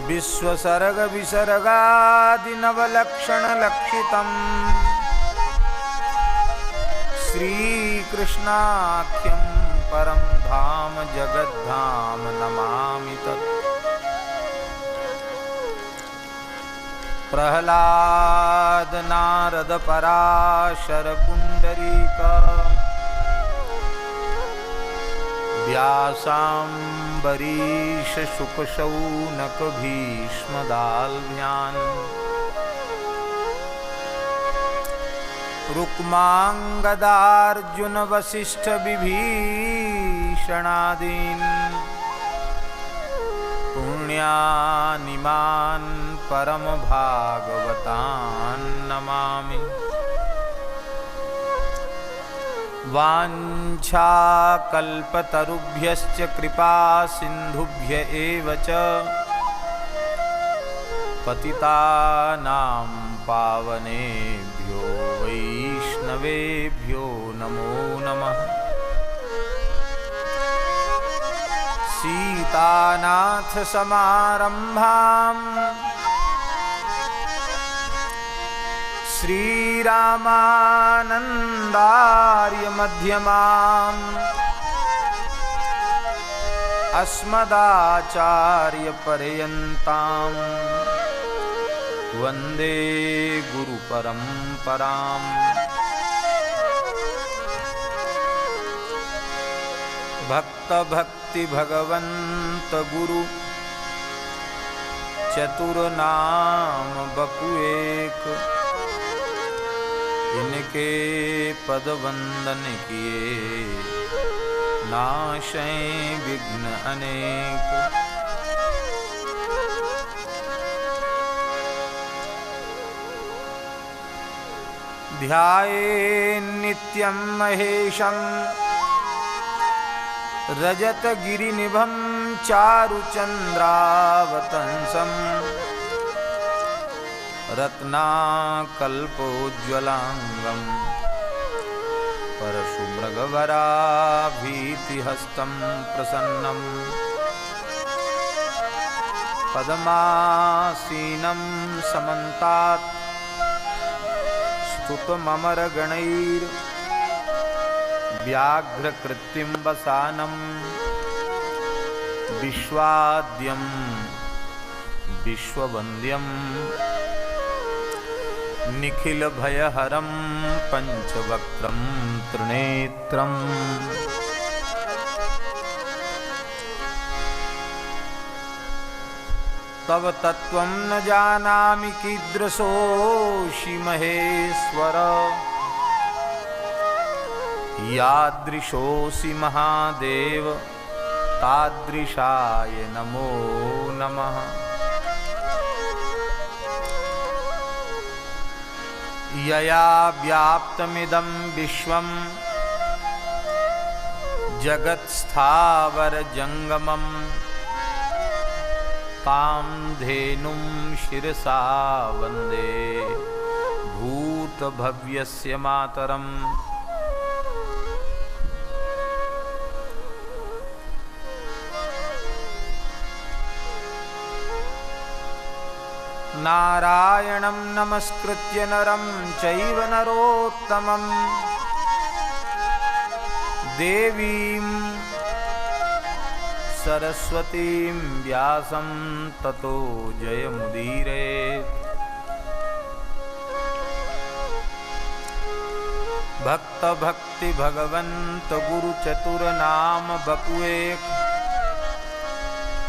विश्वसर्ग विसर्गादिनवलक्षणलक्षितम् श्रीकृष्णाख्यं परं धाम जगद्धाम नमामि तत्। प्रह्लाद नारद पराशर पुंडरीक व्यासाम्बरीश शुक शौनक भीष्म दाल्भ्यान् रुक्मांगदार्जुन वसिष्ठ विभीषणादीन् पुण्यानिमान् परम भागवतान् नमामि। वाञ्छाकल्पतरुभ्यश्च कृपा सिन्धुभ्य एव च पतितानां पावनेभ्यो वैष्णवेभ्यो नमो नमः। सीतानाथ समारंभां श्रीरामानन्दार्य मध्यमाम् अस्मदाचार्य पर्यन्तां वन्दे गुरुपरम्पराम्। भक्त भक्ति भगवंत गुरु चतुर नाम बपु एक, इनके पद वंदन किए नाशै विघ्न अनेक। ध्याये नित्यं महेशं रजत गिरिनिभं चारुचंद्रावतंसं रत्नाकल्पोज्ज्वलांगं परशुमृगवराभीतिहस्तं प्रसन्नं पद्मासीनं समन्तात् स्तुतममरगणैर् व्याघ्रकृत्तिं वसानं विश्वाद्यं विश्ववन्द्यं निखिलभयहरं पंचवक्त्रं त्रिनेत्रम्। तव तत्त्वं न जानामि कीदृशोऽसि महेश्वर, यादृशोऽसि महादेव तादृशाय नमो नमः। यया व्याप्तमिदं विश्वं जगत्स्थावरजङ्गमं तां धेनुं शिरसा वन्दे भूतभव्यस्य मातरम्। नारायणं नमस्कृत्य नरं चैव नरोत्तमं, देवीं सरस्वतीं व्यासं ततो जयमुदीरयेत्। भक्त भक्ति भगवंत गुरु चतुर नाम बपु एक,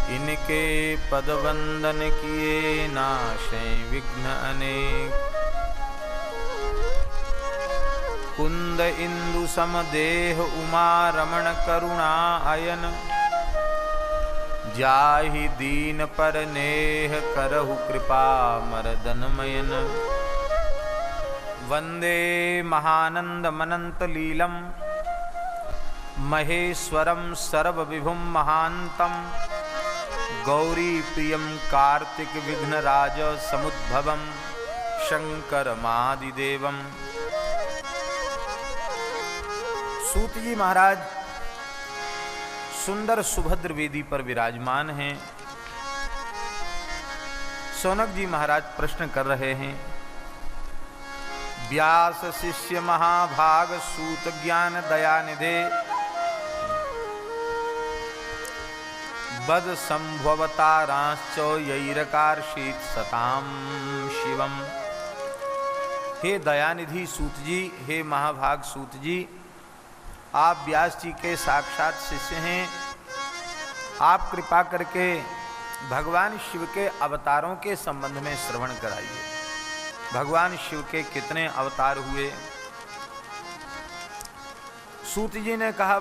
इनके पद वंदन किए नाशै विघ्न अनेक। कुंद इंदु समदेह उमा रमण करुणा अयन, जाहि दीन पर नेह करहु कृपा मरदनमयन। वंदे महानंदमनंत लीलम महेश्वरम सर्वविभुम महांतम, गौरी प्रियं कार्तिक विघ्नराज समुद्भवं शंकरमादिदेवम्। सूत जी महाराज सुंदर सुभद्र वेदी पर विराजमान हैं। शौनक जी महाराज प्रश्न कर रहे हैं। व्यास शिष्य महाभाग सूत ज्ञान दयानिधे बद संभवतारांश्च यैरकार्षीत सताम शिवम। हे दयानिधि सूत जी, हे महाभाग सूत जी, आप व्यास जी के साक्षात शिष्य हैं। आप कृपा करके भगवान शिव के अवतारों के संबंध में श्रवण कराइए। भगवान शिव के कितने अवतार हुए? सूत जी ने कहा,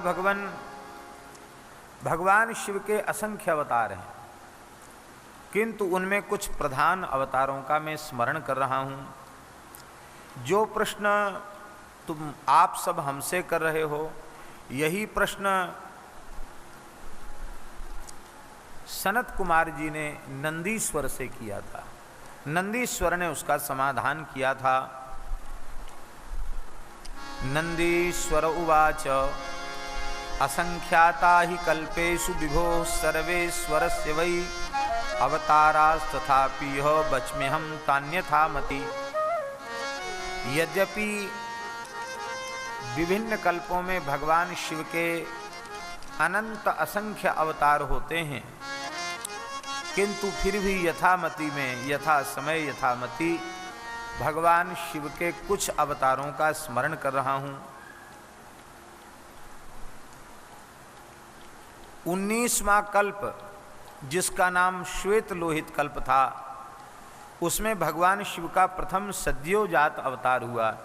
भगवान शिव के असंख्य अवतार हैं, किंतु उनमें कुछ प्रधान अवतारों का मैं स्मरण कर रहा हूँ। जो प्रश्न तुम आप सब हमसे कर रहे हो, यही प्रश्न सनत कुमार जी ने नंदीश्वर से किया था। नंदीश्वर ने उसका समाधान किया था। नंदीश्वर उवाच असंख्याता हि कल्पेषु विभो सर्वेश्वरस्य वै अवतारास्तथापि बच्म्यहं तान्यथा मति। यद्यपि विभिन्न कल्पों में भगवान शिव के अनंत असंख्य अवतार होते हैं, किंतु फिर भी यथामति में, यथा समय यथामति भगवान शिव के कुछ अवतारों का स्मरण कर रहा हूँ। 19वां कल्प, जिसका नाम श्वेत लोहित कल्प था, उसमें भगवान शिव का प्रथम सद्योजात अवतार हुआ।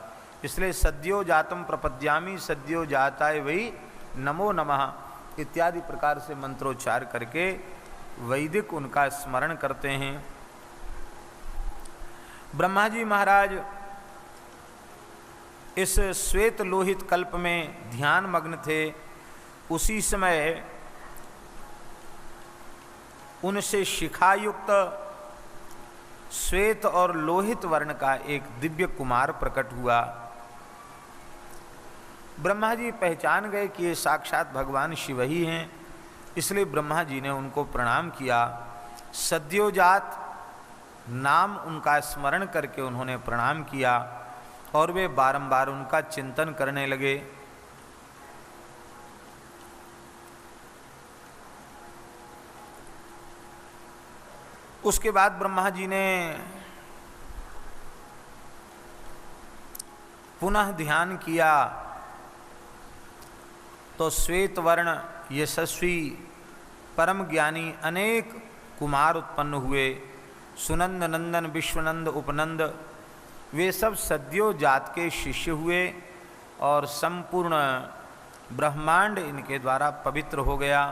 इसलिए सद्योजातम प्रपद्यामि सद्योजाताय वै नमो नमः इत्यादि प्रकार से मंत्रोच्चार करके वैदिक उनका स्मरण करते हैं। ब्रह्मा जी महाराज इस श्वेत लोहित कल्प में ध्यान मग्न थे। उसी समय उनसे शिखायुक्त श्वेत और लोहित वर्ण का एक दिव्य कुमार प्रकट हुआ। ब्रह्मा जी पहचान गए कि ये साक्षात भगवान शिव ही हैं, इसलिए ब्रह्मा जी ने उनको प्रणाम किया। सद्योजात नाम उनका स्मरण करके उन्होंने प्रणाम किया और वे बारंबार उनका चिंतन करने लगे। उसके बाद ब्रह्मा जी ने पुनः ध्यान किया तो श्वेत वर्ण यशस्वी परम ज्ञानी अनेक कुमार उत्पन्न हुए। सुनंद नंदन विश्वनंद उपनंद वे सब सद्यो जात के शिष्य हुए और संपूर्ण ब्रह्मांड इनके द्वारा पवित्र हो गया।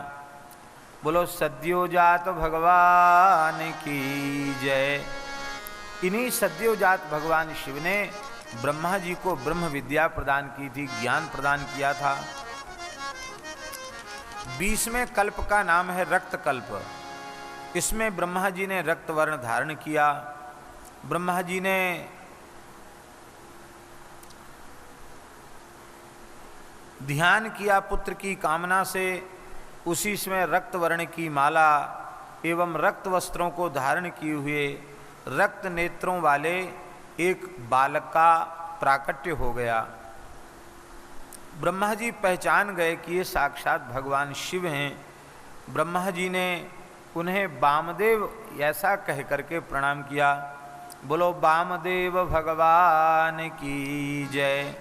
बोलो सद्योजात भगवान की जय। इन्हीं सद्योजात भगवान शिव ने ब्रह्मा जी को ब्रह्म विद्या प्रदान की थी, ज्ञान प्रदान किया था। 20वें कल्प का नाम है रक्त कल्प। इसमें ब्रह्मा जी ने रक्त वर्ण धारण किया। ब्रह्मा जी ने ध्यान किया पुत्र की कामना से। उसी समय रक्त वर्ण की माला एवं रक्त वस्त्रों को धारण किए हुए रक्त नेत्रों वाले एक बालक का प्राकट्य हो गया। ब्रह्मा जी पहचान गए कि ये साक्षात भगवान शिव हैं। ब्रह्मा जी ने उन्हें वामदेव ऐसा कह करके प्रणाम किया। बोलो वामदेव भगवान की जय।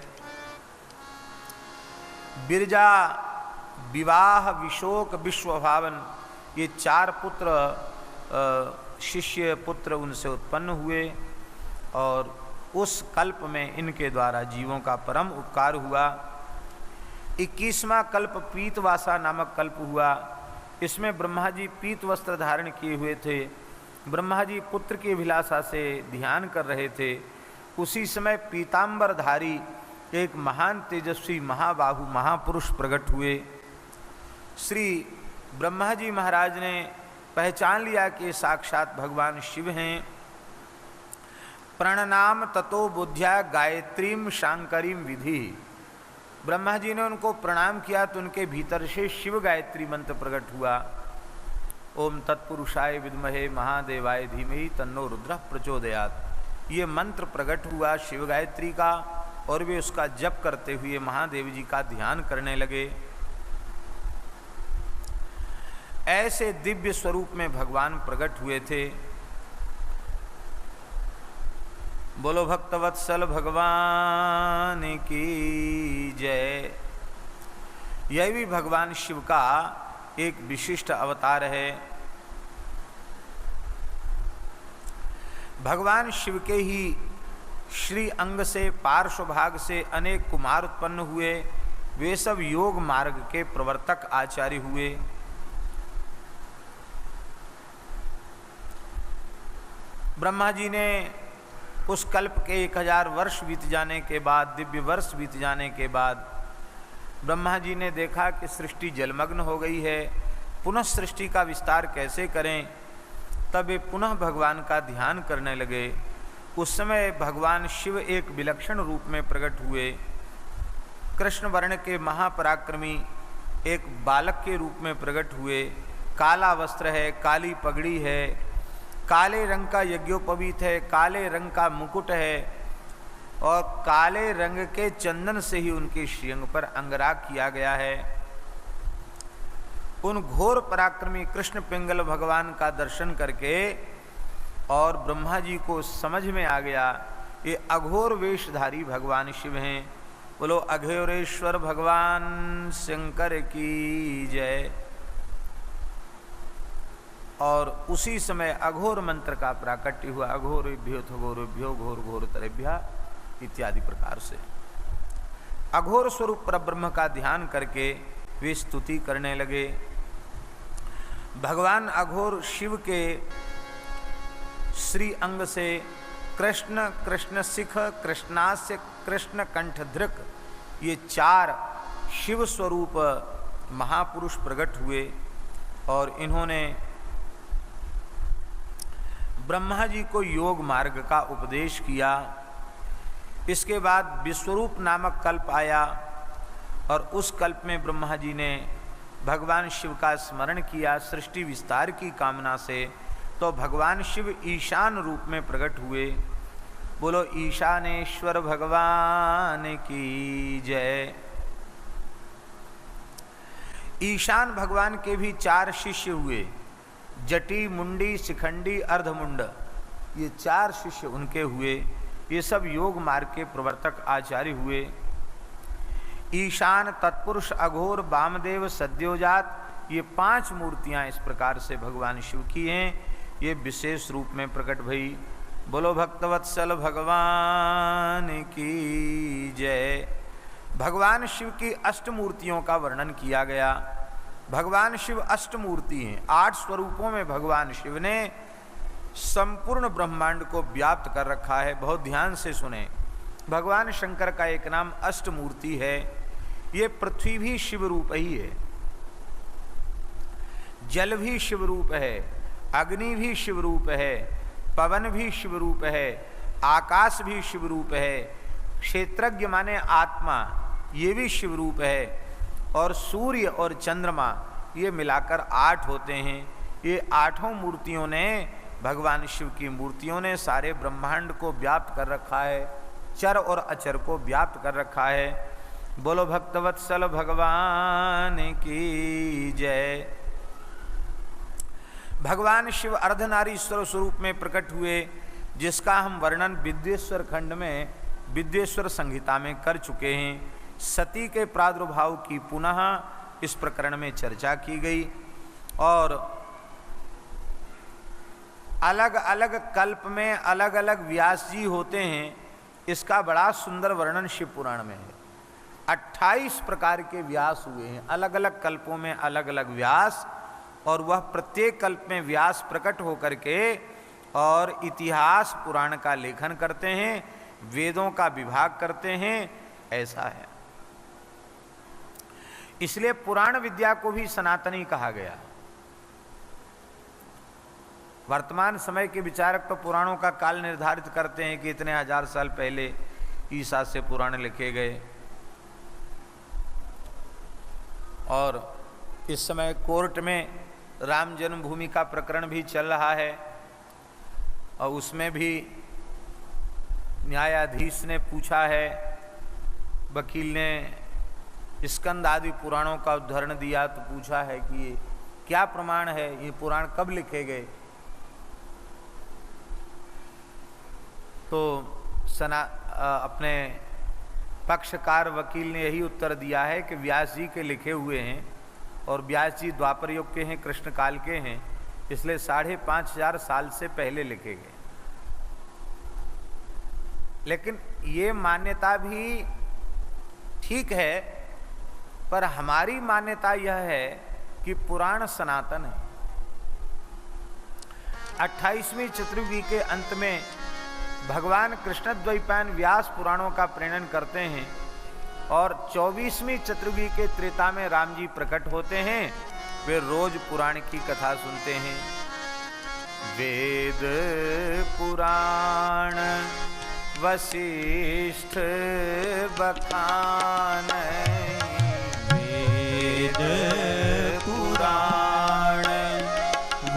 बिरजा विवाह विशोक विश्वभावन ये 4 पुत्र शिष्य पुत्र उनसे उत्पन्न हुए और उस कल्प में इनके द्वारा जीवों का परम उपकार हुआ। 21वां कल्प पीतवासा नामक कल्प हुआ। इसमें ब्रह्मा जी पीत वस्त्र धारण किए हुए थे। ब्रह्मा जी पुत्र की अभिलाषा से ध्यान कर रहे थे। उसी समय पीतांबरधारी एक महान तेजस्वी महाबाहु महापुरुष प्रकट हुए। श्री ब्रह्मा जी महाराज ने पहचान लिया कि साक्षात भगवान शिव हैं। प्रणनाम ततो बुद्ध्या गायत्रीम शांकरीम विधि। ब्रह्मा जी ने उनको प्रणाम किया तो उनके भीतर से शिव गायत्री मंत्र प्रकट हुआ। ओम तत्पुरुषाय विद्महे महादेवाय धीमहि तन्नो रुद्रः प्रचोदयात्। ये मंत्र प्रकट हुआ शिव गायत्री का और वे उसका जप करते हुए महादेव जी का ध्यान करने लगे। ऐसे दिव्य स्वरूप में भगवान प्रकट हुए थे। बोलो भक्तवत्सल भगवान की जय। यह भी भगवान शिव का एक विशिष्ट अवतार है। भगवान शिव के ही श्री अंग से पार्श्व भाग से अनेक कुमार उत्पन्न हुए। वे सब योग मार्ग के प्रवर्तक आचार्य हुए। ब्रह्मा जी ने उस कल्प के 1000 वर्ष बीत जाने के बाद, दिव्य वर्ष बीत जाने के बाद ब्रह्मा जी ने देखा कि सृष्टि जलमग्न हो गई है, पुनः सृष्टि का विस्तार कैसे करें। तब वे पुनः भगवान का ध्यान करने लगे। उस समय भगवान शिव एक विलक्षण रूप में प्रकट हुए। कृष्ण वर्ण के महापराक्रमी एक बालक के रूप में प्रकट हुए। काला वस्त्र है, काली पगड़ी है, काले रंग का यज्ञोपवीत है, काले रंग का मुकुट है और काले रंग के चंदन से ही उनके श्रीअंग पर अंगराग किया गया है। उन घोर पराक्रमी कृष्ण पिंगल भगवान का दर्शन करके और ब्रह्मा जी को समझ में आ गया ये अघोर वेशधारी भगवान शिव हैं। बोलो अघोरेश्वर भगवान शंकर की जय। और उसी समय अघोर मंत्र का प्राकट्य हुआ। अघोरेभ्यो घोरेभ्यो घोर घोर तरेभ्या इत्यादि प्रकार से अघोर स्वरूप परब्रह्म का ध्यान करके वे स्तुति करने लगे। भगवान अघोर शिव के श्री अंग से कृष्ण, कृष्ण सिख, कृष्णास्य, कृष्ण कंठधृक ये 4 शिव स्वरूप महापुरुष प्रकट हुए और इन्होंने ब्रह्मा जी को योग मार्ग का उपदेश किया। इसके बाद विश्वरूप नामक कल्प आया और उस कल्प में ब्रह्मा जी ने भगवान शिव का स्मरण किया सृष्टि विस्तार की कामना से। तो भगवान शिव ईशान रूप में प्रकट हुए। बोलो ईशानेश्वर भगवान की जय। ईशान भगवान के भी 4 शिष्य हुए। जटी, मुंडी, शिखंडी, अर्धमुंड, ये 4 शिष्य उनके हुए। ये सब योग मार्ग के प्रवर्तक आचार्य हुए। ईशान, तत्पुरुष, अघोर, वामदेव, सद्योजात, ये 5 मूर्तियां इस प्रकार से भगवान शिव की हैं। ये विशेष रूप में प्रकट भई। बोलो भक्तवत्सल भगवान की जय। भगवान शिव की अष्टमूर्तियों का वर्णन किया गया। भगवान शिव अष्टमूर्ति हैं। 8 स्वरूपों में भगवान शिव ने संपूर्ण ब्रह्मांड को व्याप्त कर रखा है। बहुत ध्यान से सुने। भगवान शंकर का एक नाम अष्टमूर्ति है। ये पृथ्वी भी शिव रूप ही है, जल भी शिव रूप है, अग्नि भी शिव रूप है, पवन भी शिव रूप है, आकाश भी शिव रूप है, क्षेत्रज्ञ माने आत्मा ये भी शिव रूप है और सूर्य और चंद्रमा ये मिलाकर 8 होते हैं। ये 8 मूर्तियों ने, भगवान शिव की मूर्तियों ने सारे ब्रह्मांड को व्याप्त कर रखा है, चर और अचर को व्याप्त कर रखा है। बोलो भक्तवत्सल भगवान की जय। भगवान शिव अर्धनारीश्वर स्वरूप में प्रकट हुए, जिसका हम वर्णन विद्येश्वर खंड में विद्येश्वर संहिता में कर चुके हैं। सती के प्रादुर्भाव की पुनः इस प्रकरण में चर्चा की गई और अलग अलग कल्प में अलग अलग व्यास जी होते हैं। इसका बड़ा सुंदर वर्णन शिव पुराण में है। 28 प्रकार के व्यास हुए हैं, अलग अलग कल्पों में अलग अलग व्यास, और वह प्रत्येक कल्प में व्यास प्रकट होकर के और इतिहास पुराण का लेखन करते हैं, वेदों का विभाग करते हैं। ऐसा है, इसलिए पुराण विद्या को भी सनातनी कहा गया। वर्तमान समय के विचारक तो पुराणों का काल निर्धारित करते हैं कि इतने 1000 साल पहले ईसा से पुराण लिखे गए, और इस समय कोर्ट में राम जन्मभूमि का प्रकरण भी चल रहा है और उसमें भी न्यायाधीश ने पूछा है, वकील ने स्कंद आदि पुराणों का उदाहरण दिया तो पूछा है कि ये क्या प्रमाण है, ये पुराण कब लिखे गए। तो अपने पक्षकार वकील ने यही उत्तर दिया है कि व्यास जी के लिखे हुए हैं और व्यास जी द्वापर युग के हैं, कृष्ण काल के हैं, इसलिए 5,500 साल से पहले लिखे गए। लेकिन ये मान्यता भी ठीक है, पर हमारी मान्यता यह है कि पुराण सनातन है। 28वीं चतुर्युगी के अंत में भगवान कृष्ण द्वैपायन व्यास पुराणों का प्रेरण करते हैं और 24वीं चतुर्युगी के त्रेता में राम जी प्रकट होते हैं। वे रोज पुराण की कथा सुनते हैं। वेद पुराण वशिष्ठ बखान, वेद पुराण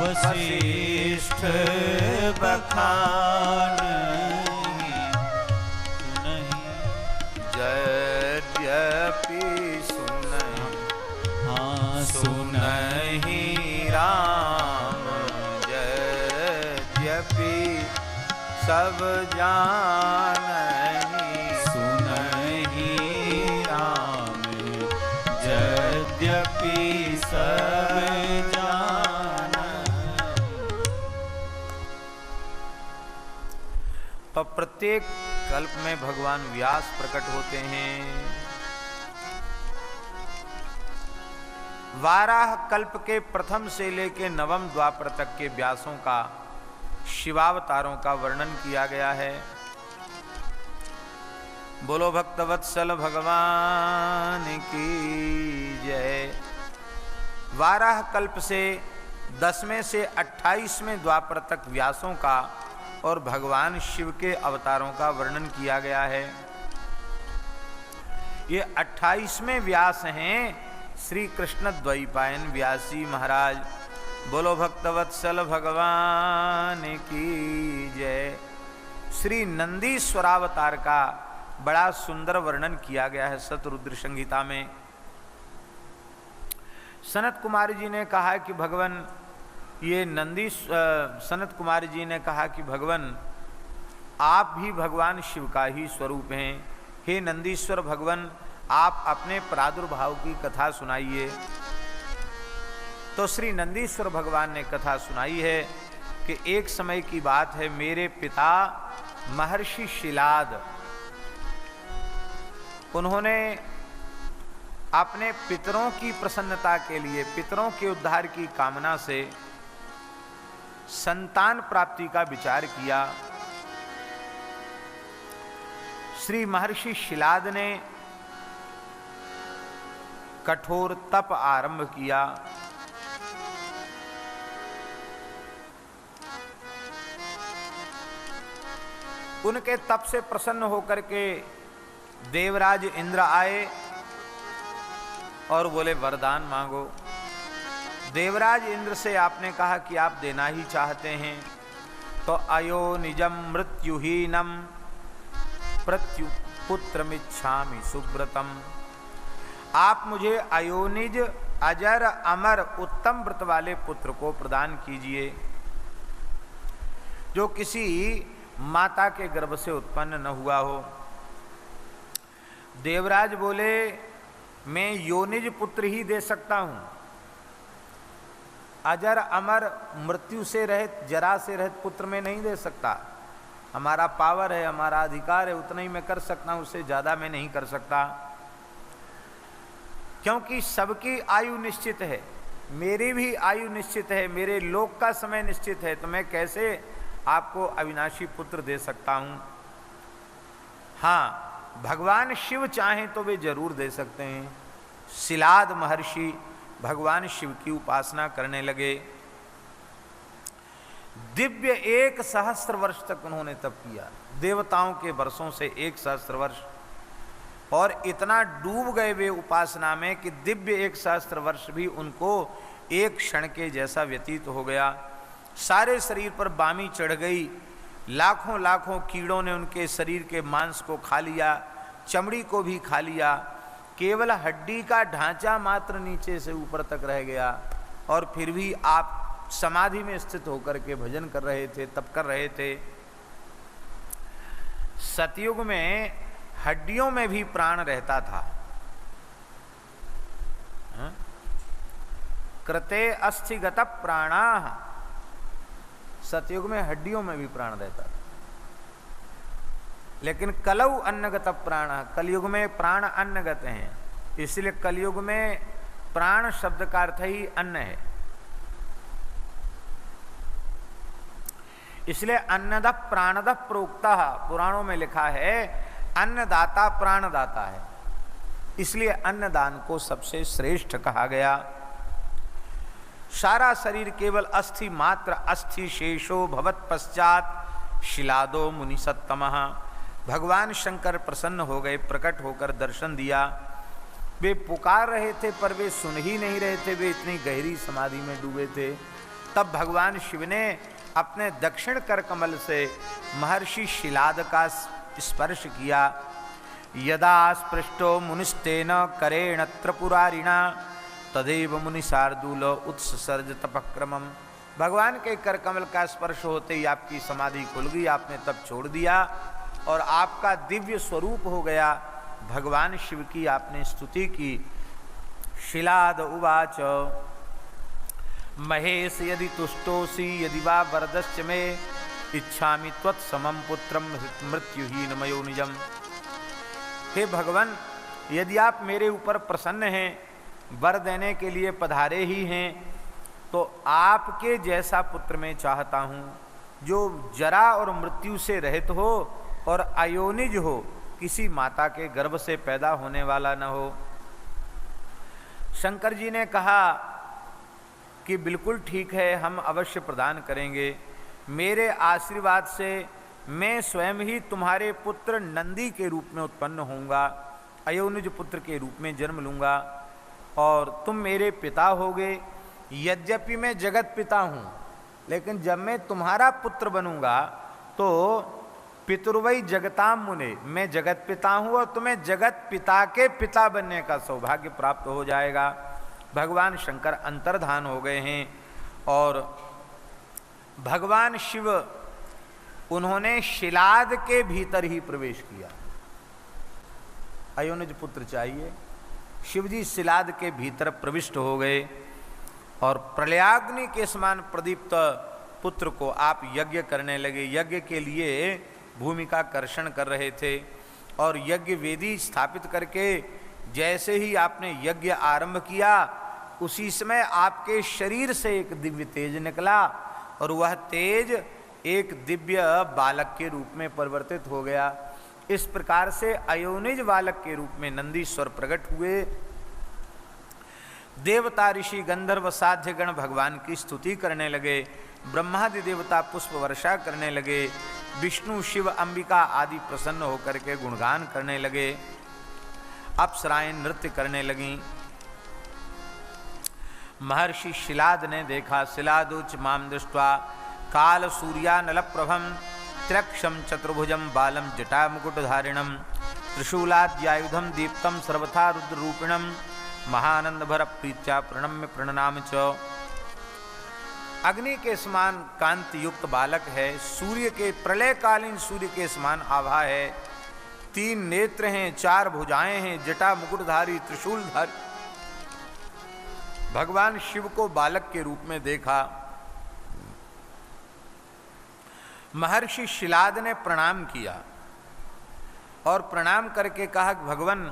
वशिष्ठ बखान, यद्यपि सुनहि राम, यद्यपि सब जानहि सुनहि राम, यद्यपि सब जानहि। और प्रत्येक कल्प में भगवान व्यास प्रकट होते हैं। वाराह कल्प के प्रथम से लेकर नवम द्वापर तक के व्यासों का शिवावतारों का वर्णन किया गया है। बोलो भक्तवत्सल भगवान की जय। वाराह कल्प से 10वें से 28वें द्वापर तक व्यासों का और भगवान शिव के अवतारों का वर्णन किया गया है। ये 28वें व्यास हैं श्री कृष्ण द्वैपायन व्यास जी महाराज। बोलो भक्तवत्सल भगवान की जय। श्री नंदीश्वरावतार का बड़ा सुंदर वर्णन किया गया है शतरुद्र संहिता में। सनत कुमार जी ने कहा कि भगवान ये सनत कुमार जी ने कहा कि भगवान आप भी भगवान शिव का ही स्वरूप हैं। हे नंदीश्वर भगवान, आप अपने प्रादुर्भाव की कथा सुनाइए। तो श्री नंदीश्वर भगवान ने कथा सुनाई है कि एक समय की बात है, मेरे पिता महर्षि शिलाद, उन्होंने अपने पितरों की प्रसन्नता के लिए, पितरों के उद्धार की कामना से संतान प्राप्ति का विचार किया। श्री महर्षि शिलाद ने कठोर तप आरंभ किया। उनके तप से प्रसन्न होकर के देवराज इंद्र आए और बोले वरदान मांगो। देवराज इंद्र से आपने कहा कि आप देना ही चाहते हैं, तो अयो निजम मृत्युहीनम प्रत्यु पुत्रमिच्छामि सुव्रतम। आप मुझे अयोनिज अजर अमर उत्तम व्रत वाले पुत्र को प्रदान कीजिए, जो किसी माता के गर्भ से उत्पन्न न हुआ हो। देवराज बोले, मैं योनिज पुत्र ही दे सकता हूं, अजर अमर मृत्यु से रहित जरा से रहित पुत्र में नहीं दे सकता। हमारा पावर है, हमारा अधिकार है, उतना ही मैं कर सकता हूं, उससे ज़्यादा मैं नहीं कर सकता। क्योंकि सबकी आयु निश्चित है, मेरी भी आयु निश्चित है, मेरे लोक का समय निश्चित है, तो मैं कैसे आपको अविनाशी पुत्र दे सकता हूं। हाँ, भगवान शिव चाहें तो वे जरूर दे सकते हैं। शिलाद महर्षि भगवान शिव की उपासना करने लगे। दिव्य 1 सहस्त्र वर्ष तक उन्होंने तप किया, देवताओं के वर्षों से 1 सहस्त्र वर्ष, और इतना डूब गए वे उपासना में कि दिव्य 1 सहस्त्र वर्ष भी उनको एक क्षण के जैसा व्यतीत हो गया। सारे शरीर पर बामी चढ़ गई, लाखों लाखों कीड़ों ने उनके शरीर के मांस को खा लिया, चमड़ी को भी खा लिया, केवल हड्डी का ढांचा मात्र नीचे से ऊपर तक रह गया। और फिर भी आप समाधि में स्थित होकर के भजन कर रहे थे, तप कर रहे थे। सतयुग में हड्डियों में भी प्राण रहता था। कृते अस्थिगत प्राणा, सतयुग में हड्डियों में भी प्राण रहता था। लेकिन कलौ अन्नगत प्राण, कलयुग में प्राण अन्नगत हैं, इसलिए कलयुग में प्राण शब्द का अर्थ ही अन्न है। इसलिए अन्नद प्राणद प्रोक्ता, पुराणों में लिखा है अन्नदाता प्राणदाता है, इसलिए अन्नदान को सबसे श्रेष्ठ कहा गया। सारा शरीर केवल अस्थि मात्र, अस्थि शेषो भवत पश्चात शिलादो मुनि सत्तमः। भगवान शंकर प्रसन्न हो गए, प्रकट होकर दर्शन दिया। वे पुकार रहे थे पर वे सुन ही नहीं रहे थे, वे इतनी गहरी समाधि में डूबे थे। तब भगवान शिव ने अपने दक्षिण कर कमल से महर्षि शिलाद का स्पर्श किया। यदा स्पृष्टो मुनिस्तेन करेण त्रिपुरारिणा तदेव मुनि शार्दूल उत्सर्ज तपक्रमम। भगवान के कर कमल का स्पर्श होते ही आपकी समाधि खुल गई, आपने तप छोड़ दिया और आपका दिव्य स्वरूप हो गया। भगवान शिव की आपने स्तुति की। शिलाद उवाच महेश यदि तुष्टोसी यदि वा वरदश्च मे इच्छामि त्वत्समं पुत्रम मृत्युहीन मयो निजम। हे भगवान, यदि आप मेरे ऊपर प्रसन्न हैं, वर देने के लिए पधारे ही हैं, तो आपके जैसा पुत्र मैं चाहता हूँ जो जरा और मृत्यु से रहित हो और अयोनिज हो, किसी माता के गर्भ से पैदा होने वाला न हो। शंकर जी ने कहा कि बिल्कुल ठीक है, हम अवश्य प्रदान करेंगे। मेरे आशीर्वाद से मैं स्वयं ही तुम्हारे पुत्र नंदी के रूप में उत्पन्न होऊंगा, अयोनिज पुत्र के रूप में जन्म लूँगा और तुम मेरे पिता होगे। यद्यपि मैं जगत पिता हूँ, लेकिन जब मैं तुम्हारा पुत्र बनूंगा तो पितुर्वै जगताम मुने, मैं जगत पिता हूँ और तुम्हें जगत पिता के पिता बनने का सौभाग्य प्राप्त हो जाएगा। भगवान शंकर अंतर्धान हो गए हैं और भगवान शिव उन्होंने शिलाद के भीतर ही प्रवेश किया। अयोनिज पुत्र चाहिए, शिवजी शिलाद के भीतर प्रविष्ट हो गए और प्रलयाग्नि के समान प्रदीप्त पुत्र को आप यज्ञ करने लगे। यज्ञ के लिए भूमि का कर्षण कर रहे थे और यज्ञ वेदी स्थापित करके जैसे ही आपने यज्ञ आरंभ किया, उसी समय आपके शरीर से एक दिव्य तेज निकला और वह तेज एक दिव्य बालक के रूप में परिवर्तित हो गया। इस प्रकार से अयोनिज बालक के रूप में नंदीश्वर प्रकट हुए। देवता ऋषि गंधर्व साध्यगण भगवान की स्तुति करने लगे, ब्रह्मादि देवता पुष्प वर्षा करने लगे, विष्णु शिव अंबिका आदि प्रसन्न होकर के गुणगान करने लगे, अप्सराएं नृत्य करने लगीं। महर्षि शिलाद ने देखा, शिलादोच माम दृष्ट्वा काल सूर्यानल प्रभम त्र्यक्षम चतुर्भुजम बालम जटा मुकुटधारिणम त्रिशूलाद्यायुधम दीप्तम सर्वथा रुद्ररूपिणम महानंद भर प्रीत्या प्रणम्य प्रणनाम च। अग्नि के समान कांति युक्त बालक है, सूर्य के प्रलयकालीन सूर्य के समान आभा है, 3 नेत्र हैं, 4 भुजाएं हैं, जटा मुकुटधारी त्रिशूलधारी। भगवान शिव को बालक के रूप में देखा। महर्षि शिलाद ने प्रणाम किया और प्रणाम करके कहा, भगवान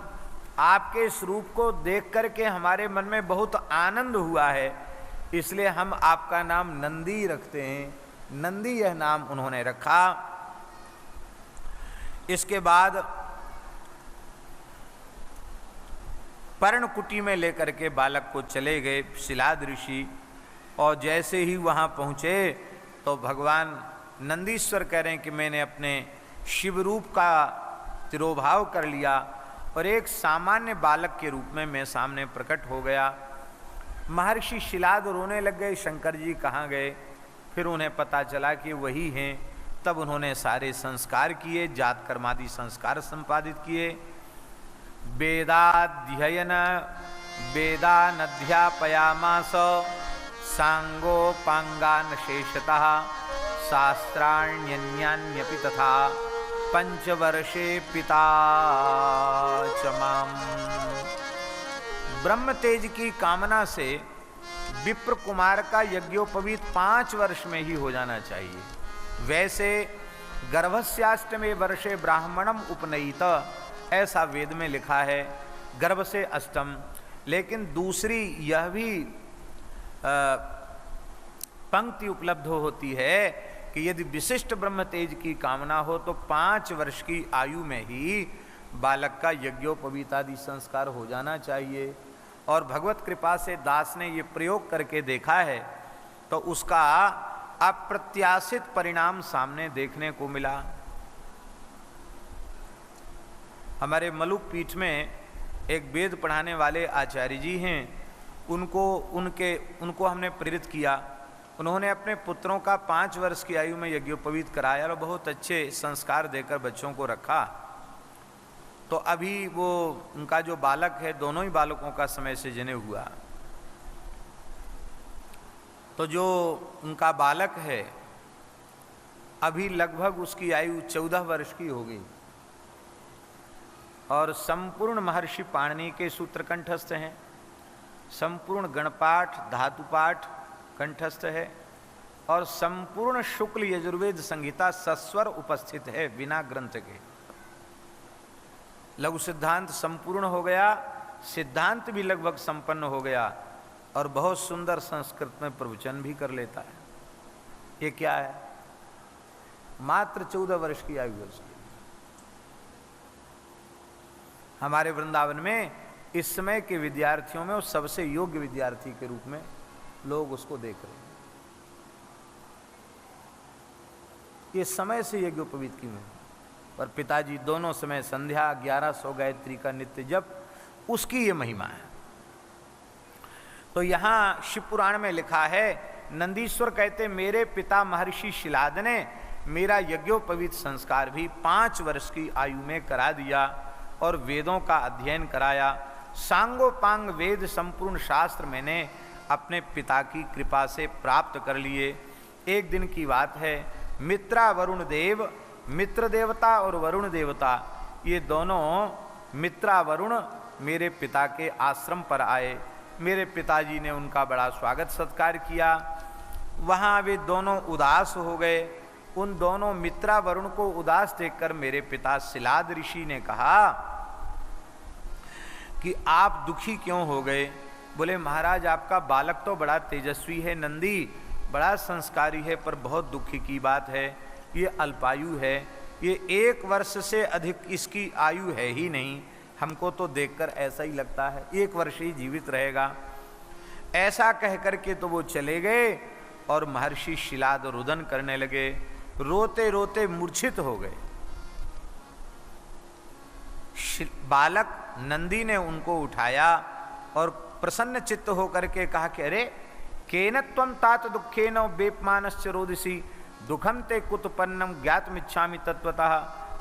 आपके स्वरूप को देख करके हमारे मन में बहुत आनंद हुआ है, इसलिए हम आपका नाम नंदी रखते हैं। नंदी यह नाम उन्होंने रखा। इसके बाद पर्णकुटी में लेकर के बालक को चले गए शिलाद ऋषि और जैसे ही वहाँ पहुँचे तो भगवान नंदीश्वर कह रहे हैं कि मैंने अपने शिव रूप का तिरोभाव कर लिया और एक सामान्य बालक के रूप में मैं सामने प्रकट हो गया। महर्षि शिलाद रोने लग गए, शंकर जी कहाँ गए। फिर उन्हें पता चला कि वही हैं। तब उन्होंने सारे संस्कार किए, जात कर्मादि संस्कार संपादित किए। वेदाध्ययन वेदानध्यापयामास सांगोपांगान शेषतः शास्त्राण्यन्यान्यपि तथा पंचवर्षे पिता च माम। ब्रह्म तेज की कामना से विप्र कुमार का यज्ञोपवीत 5 वर्ष में ही हो जाना चाहिए। वैसे गर्भस्याष्टमे वर्षे ब्राह्मणम उपनयित, ऐसा वेद में लिखा है, गर्भ से अष्टम। लेकिन दूसरी यह भी पंक्ति उपलब्ध होती है कि यदि विशिष्ट ब्रह्म तेज की कामना हो तो 5 वर्ष की आयु में ही बालक का यज्ञोपवीत आदि संस्कार हो जाना चाहिए। और भगवत कृपा से दास ने ये प्रयोग करके देखा है तो उसका अप्रत्याशित परिणाम सामने देखने को मिला। हमारे मलुक पीठ में एक वेद पढ़ाने वाले आचार्य जी हैं, उनको हमने प्रेरित किया। उन्होंने अपने पुत्रों का 5 वर्ष की आयु में यज्ञोपवीत कराया और बहुत अच्छे संस्कार देकर बच्चों को रखा। तो अभी वो उनका जो बालक है, दोनों ही बालकों का समय से जने हुआ। तो जो उनका बालक है अभी लगभग उसकी आयु 14 वर्ष की हो गई और संपूर्ण महर्षि पाणिनि के सूत्र कंठस्थ हैं, संपूर्ण गणपाठ धातुपाठ कंठस्थ है और संपूर्ण शुक्ल यजुर्वेद संहिता सस्वर उपस्थित है बिना ग्रंथ के। लघु सिद्धांत संपूर्ण हो गया, सिद्धांत भी लगभग संपन्न हो गया और बहुत सुंदर संस्कृत में प्रवचन भी कर लेता है। ये क्या है? मात्र 14 वर्ष की आयु है उसकी। हमारे वृंदावन में इस समय के विद्यार्थियों में वो सबसे योग्य विद्यार्थी के रूप में लोग उसको देख रहे हैं। ये समय से यज्ञोपवीत की में और पिताजी दोनों समय संध्या 1100 गायत्री का नित्य जप, उसकी ये महिमा है। तो यहाँ शिव पुराण में लिखा है, नंदीश्वर कहते मेरे पिता महर्षि शिलाद ने मेरा यज्ञोपवीत संस्कार भी 5 वर्ष की आयु में करा दिया और वेदों का अध्ययन कराया। सांगोपांग वेद संपूर्ण शास्त्र मैंने अपने पिता की कृपा से प्राप्त कर लिए। एक दिन की बात है, मित्रा वरुण देव, मित्र देवता और वरुण देवता, ये दोनों मित्रा वरुण मेरे पिता के आश्रम पर आए। मेरे पिताजी ने उनका बड़ा स्वागत सत्कार किया। वहाँ वे दोनों उदास हो गए। उन दोनों मित्रा वरुण को उदास देखकर मेरे पिता शिलाद ऋषि ने कहा कि आप दुखी क्यों हो गए? बोले महाराज आपका बालक तो बड़ा तेजस्वी है, नंदी बड़ा संस्कारी है, पर बहुत दुखी की बात है, ये अल्पायु है, ये 1 वर्ष से अधिक इसकी आयु है ही नहीं। हमको तो देखकर ऐसा ही लगता है 1 वर्ष ही जीवित रहेगा। ऐसा कह करके तो वो चले गए और महर्षि शिलाद रुदन करने लगे, रोते रोते मूर्छित हो गए। बालक नंदी ने उनको उठाया और प्रसन्न चित्त होकर के कहा कि अरे केन त्वं तात दुखेन वेपमानश्च रोदिसी दुखम ते कुतपन्नम ज्ञातमिच्छामि तत्वतः।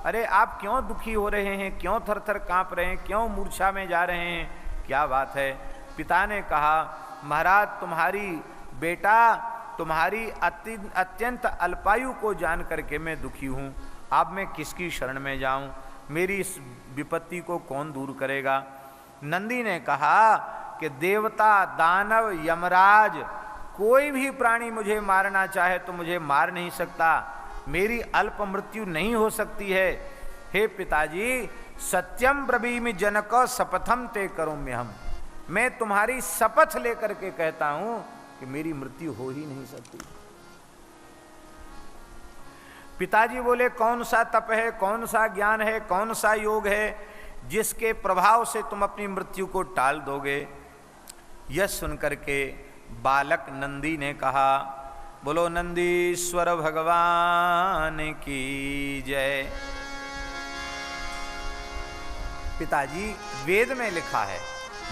अरे आप क्यों दुखी हो रहे हैं, क्यों थर थर काँप रहे हैं, क्यों मूर्छा में जा रहे हैं, क्या बात है? पिता ने कहा महाराज तुम्हारी बेटा तुम्हारी अत्यंत अल्पायु को जान करके मैं दुखी हूँ। अब मैं किसकी शरण में जाऊँ? मेरी इस विपत्ति को कौन दूर करेगा? नंदी ने कहा कि देवता दानव यमराज कोई भी प्राणी मुझे मारना चाहे तो मुझे मार नहीं सकता, मेरी अल्प मृत्यु नहीं हो सकती है। हे पिताजी सत्यम ब्रवीमि जनक शपथम ते करोम्यहम्, मैं तुम्हारी शपथ लेकर के कहता हूं कि मेरी मृत्यु हो ही नहीं सकती। पिताजी बोले कौन सा तप है, कौन सा ज्ञान है, कौन सा योग है जिसके प्रभाव से तुम अपनी मृत्यु को टाल दोगे? यह सुनकर के बालक नंदी ने कहा बोलो नंदीश्वर भगवान की जय। पिताजी वेद में लिखा है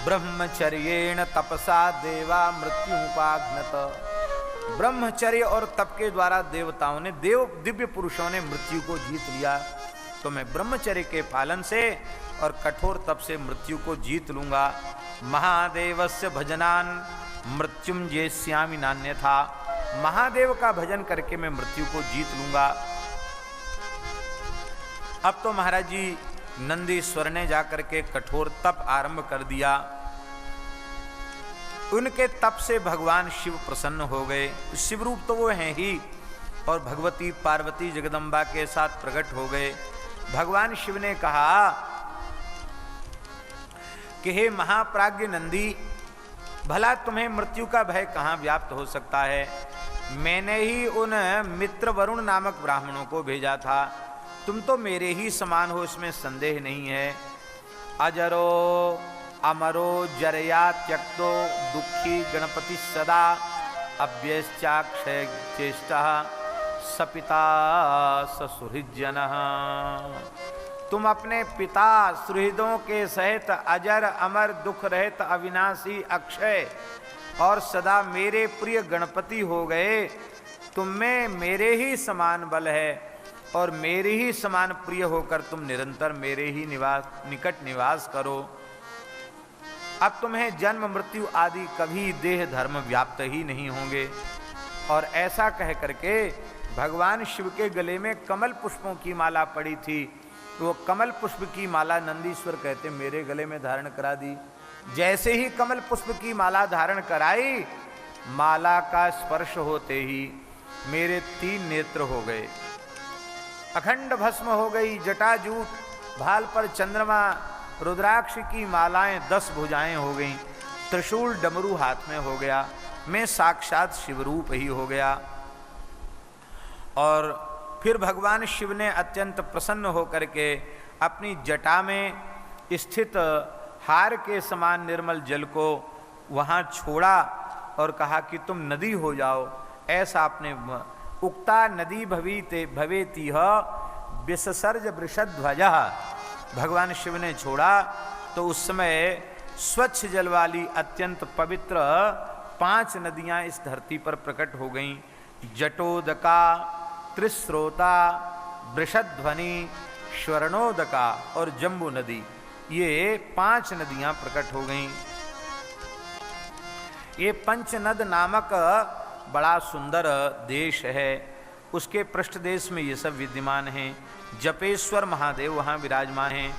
ब्रह्मचर्येण तपसा देवा मृत्युपाघ्नत। ब्रह्मचर्य और तप के द्वारा देवताओं ने, दिव्य पुरुषों ने मृत्यु को जीत लिया। तो मैं ब्रह्मचर्य के पालन से और कठोर तप से मृत्यु को जीत लूंगा। महादेवस्य भजनान मृत्युम जेस्यामि नान्यथा। महादेव का भजन करके मैं मृत्यु को जीत लूंगा। अब तो महाराज जी नंदीश्वर ने जाकर के कठोर तप आरंभ कर दिया। उनके तप से भगवान शिव प्रसन्न हो गए। शिव रूप तो वो हैं ही, और भगवती पार्वती जगदम्बा के साथ प्रकट हो गए। भगवान शिव ने कहा कि हे महाप्राज्ञ नंदी, भला तुम्हें मृत्यु का भय कहाँ व्याप्त हो सकता है। मैंने ही उन मित्र वरुण नामक ब्राह्मणों को भेजा था। तुम तो मेरे ही समान हो, इसमें संदेह नहीं है। अजरो अमरो जरया त्यक्तो दुखी गणपति सदा अव्यश्चाक्षय चेष्टा सपिता ससुहृजन। तुम अपने पिता सुहृदों के सहित अजर अमर दुख रहित अविनाशी अक्षय और सदा मेरे प्रिय गणपति हो गए। तुम में मेरे ही समान बल है और मेरे ही समान प्रिय होकर तुम निरंतर मेरे ही निकट निवास करो। अब तुम्हें जन्म मृत्यु आदि कभी देह धर्म व्याप्त ही नहीं होंगे। और ऐसा कह करके भगवान शिव के गले में कमल पुष्पों की माला पड़ी थी। वो कमल पुष्प की माला नंदीश्वर कहते मेरे गले में धारण करा दी। जैसे ही कमल पुष्प की माला धारण कराई, माला का स्पर्श होते ही मेरे 3 नेत्र हो गए, अखंड भस्म हो गई। जटाजूट, भाल पर चंद्रमा, रुद्राक्ष की मालाएं 10 भुजाएं हो गईं। त्रिशूल डमरू हाथ में हो गया। मैं साक्षात शिवरूप ही हो गया। और फिर भगवान शिव ने अत्यंत प्रसन्न होकर के अपनी जटा में स्थित हार के समान निर्मल जल को वहाँ छोड़ा और कहा कि तुम नदी हो जाओ। ऐसा आपने उक्ता नदी भवेति विससर्ज वृषध्वज। भगवान शिव ने छोड़ा तो उस समय स्वच्छ जल वाली अत्यंत पवित्र 5 नदियां इस धरती पर प्रकट हो गईं। जटोदका, त्रिस्रोता, वृषध्वनि, स्वर्णोदका और जम्बू नदी, ये 5 नदियां प्रकट हो गईं। ये पंचनद नामक बड़ा सुंदर देश है, उसके पृष्ठ देश में ये सब विद्यमान हैं। जपेश्वर महादेव वहाँ विराजमान हैं।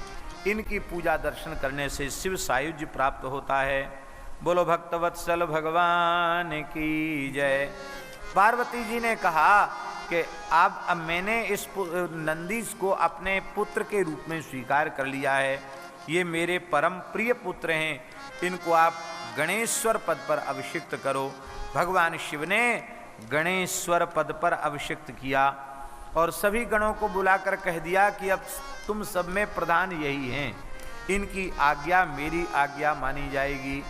इनकी पूजा दर्शन करने से शिव सायुज्य प्राप्त होता है। बोलो भक्तवत्सल भगवान की जय। पार्वती जी ने कहा कि अब मैंने इस नंदीश को अपने पुत्र के रूप में स्वीकार कर लिया है। ये मेरे परम प्रिय पुत्र हैं, इनको आप गणेश्वर पद पर अभिषिक्त करो। भगवान शिव ने गणेश्वर पद पर अभिषिक्त किया और सभी गणों को बुलाकर कह दिया कि अब तुम सब में प्रधान यही हैं, इनकी आज्ञा मेरी आज्ञा मानी जाएगी।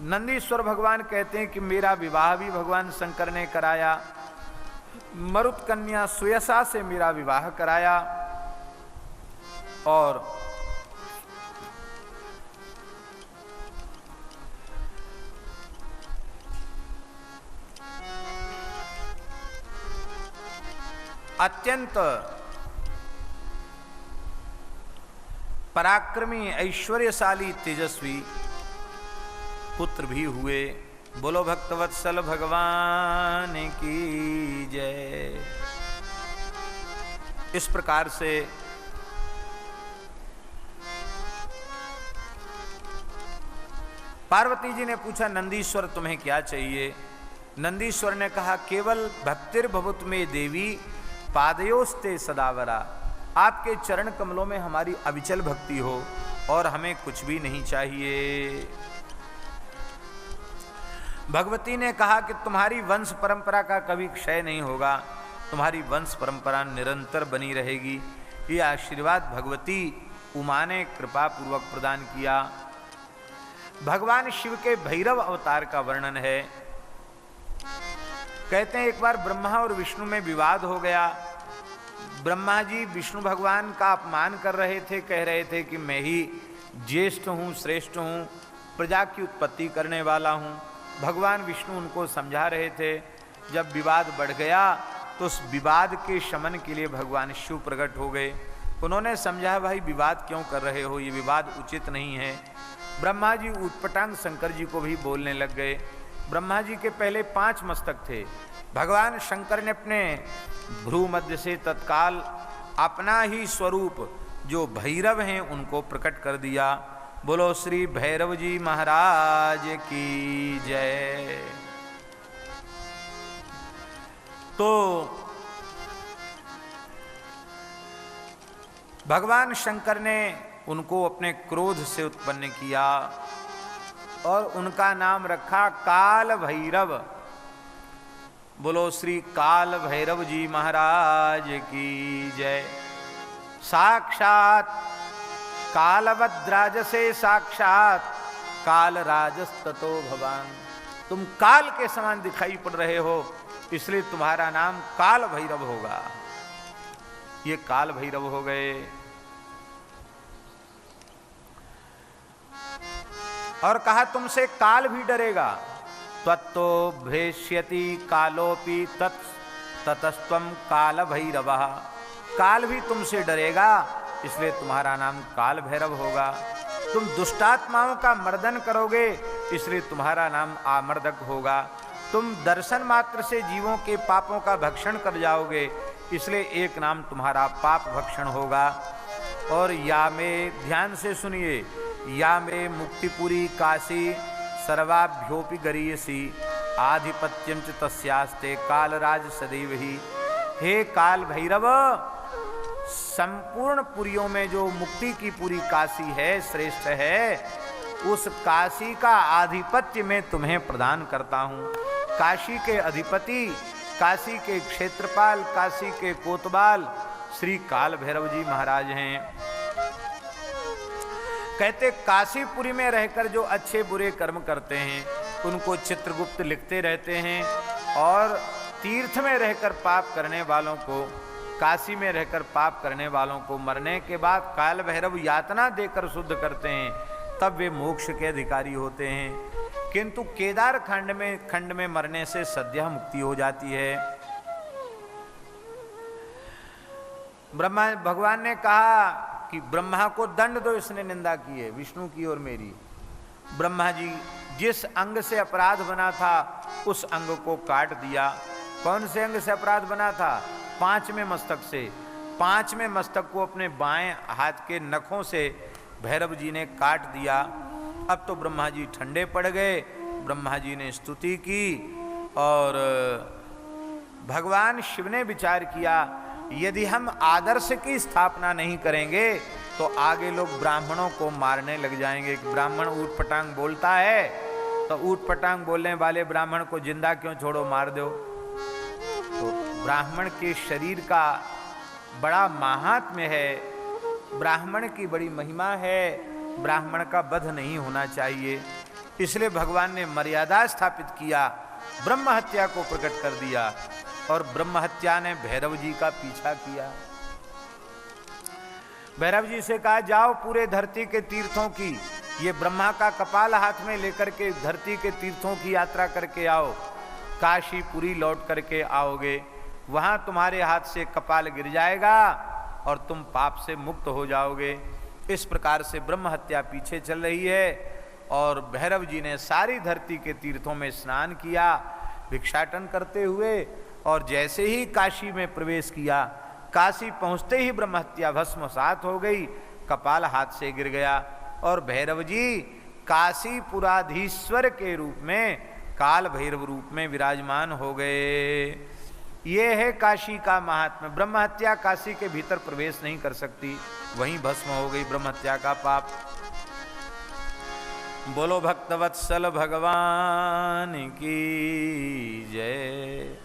नंदीश्वर भगवान कहते हैं कि मेरा विवाह भी भगवान शंकर ने कराया। मरुत कन्या सुयसा से मेरा विवाह कराया और अत्यंत पराक्रमी ऐश्वर्यशाली तेजस्वी पुत्र भी हुए। बोलो भक्तवत्सल भगवान की जय। इस प्रकार से पार्वती जी ने पूछा नंदीश्वर तुम्हें क्या चाहिए। नंदीश्वर ने कहा केवल भक्तिर्भवत में देवी पादयोस्ते सदावरा, आपके चरण कमलों में हमारी अविचल भक्ति हो और हमें कुछ भी नहीं चाहिए। भगवती ने कहा कि तुम्हारी वंश परंपरा का कभी क्षय नहीं होगा, तुम्हारी वंश परंपरा निरंतर बनी रहेगी। ये आशीर्वाद भगवती उमा ने कृपा पूर्वक प्रदान किया। भगवान शिव के भैरव अवतार का वर्णन है। कहते हैं एक बार ब्रह्मा और विष्णु में विवाद हो गया। ब्रह्मा जी विष्णु भगवान का अपमान कर रहे थे, कह रहे थे कि मैं ही ज्येष्ठ हूँ, श्रेष्ठ हूँ, प्रजा की उत्पत्ति करने वाला हूँ। भगवान विष्णु उनको समझा रहे थे। जब विवाद बढ़ गया तो उस विवाद के शमन के लिए भगवान शिव प्रकट हो गए। उन्होंने समझा, भाई विवाद क्यों कर रहे हो, ये विवाद उचित नहीं है। ब्रह्मा जी ऊटपटांग शंकर जी को भी बोलने लग गए। ब्रह्मा जी के पहले 5 मस्तक थे। भगवान शंकर ने अपने भ्रू मध्य से तत्काल अपना ही स्वरूप जो भैरव हैं उनको प्रकट कर दिया। बोलो श्री भैरव जी महाराज की जय। तो भगवान शंकर ने उनको अपने क्रोध से उत्पन्न किया और उनका नाम रखा काल भैरव। बोलो श्री काल भैरव जी महाराज की जय। साक्षात कालभद्राज से साक्षात काल राजस्ततो भवान। तुम काल के समान दिखाई पड़ रहे हो, इसलिए तुम्हारा नाम काल भैरव होगा। ये काल भैरव हो गए। और कहा तुमसे काल भी डरेगा। त्वत्तो भ्रेष्यति कालोपि ततस्त्वं काल भैरवः। काल भी तुमसे डरेगा, इसलिए तुम्हारा नाम काल भैरव होगा। तुम दुष्टात्माओं का मर्दन करोगे, इसलिए तुम्हारा नाम आमर्दक होगा। तुम दर्शन मात्र से जीवों के पापों का भक्षण कर जाओगे, इसलिए एक नाम तुम्हारा पाप भक्षण होगा। और या में ध्यान से सुनिए, या में मुक्तिपुरी काशी सर्वाभ्योपि गरीयसी आधिपत्यम च तस्यास्ते कालराज सदैव ही। हे काल भैरव, संपूर्ण पुरियों में जो मुक्ति की पुरी काशी है, श्रेष्ठ है, उस काशी का आधिपत्य मैं तुम्हें प्रदान करता हूँ। काशी के अधिपति, काशी के क्षेत्रपाल, काशी के कोतवाल श्री काल भैरव जी महाराज हैं। कहते काशीपुरी में रहकर जो अच्छे बुरे कर्म करते हैं उनको चित्रगुप्त लिखते रहते हैं, और तीर्थ में रहकर पाप करने वालों को, काशी में रहकर पाप करने वालों को मरने के बाद काल भैरव यातना देकर शुद्ध करते हैं, तब वे मोक्ष के अधिकारी होते हैं। किंतु केदार खंड में मरने से सद्यः मुक्ति हो जाती है। ब्रह्मा भगवान ने कहा कि ब्रह्मा को दंड दो, इसने निंदा की है विष्णु की और मेरी। ब्रह्मा जी जिस अंग से अपराध बना था उस अंग को काट दिया। कौन से अंग से अपराध बना था? 5वें मस्तक से। 5वें मस्तक को अपने बाएं हाथ के नखों से भैरव जी ने काट दिया। अब तो ब्रह्मा जी ठंडे पड़ गए। ब्रह्मा जी ने स्तुति की और भगवान शिव ने विचार किया, यदि हम आदर्श की स्थापना नहीं करेंगे तो आगे लोग ब्राह्मणों को मारने लग जाएंगे। ब्राह्मण ऊटपटांग बोलता है तो ऊटपटांग बोलने वाले ब्राह्मण को जिंदा क्यों छोड़ो, मार दो। तो ब्राह्मण के शरीर का बड़ा महात्म्य है, ब्राह्मण की बड़ी महिमा है, ब्राह्मण का वध नहीं होना चाहिए। इसलिए भगवान ने मर्यादा स्थापित किया, ब्रह्म हत्या को प्रकट कर दिया, और ब्रह्म हत्या ने भैरव जी का पीछा किया। भैरव जी से कहा, जाओ पूरे धरती के तीर्थों की, ये ब्रह्मा का कपाल हाथ में लेकर के धरती के तीर्थों की यात्रा करके आओ। काशीपुरी लौट करके आओगे, वहां तुम्हारे हाथ से कपाल गिर जाएगा और तुम पाप से मुक्त हो जाओगे। इस प्रकार से ब्रह्म हत्या पीछे चल रही है। और भैरव जी ने सारी धरती के तीर्थों में स्नान किया भिक्षाटन करते हुए, और जैसे ही काशी में प्रवेश किया, काशी पहुंचते ही ब्रह्म हत्या भस्मसात हो गई, कपाल हाथ से गिर गया, और भैरव जी काशीपुराधीश्वर के रूप में, काल भैरव रूप में विराजमान हो गए। ये है काशी का महात्म्य। ब्रह्म हत्या काशी के भीतर प्रवेश नहीं कर सकती, वहीं भस्म हो गई ब्रह्म हत्या का पाप। बोलो भक्तवत्सल भगवान की जय।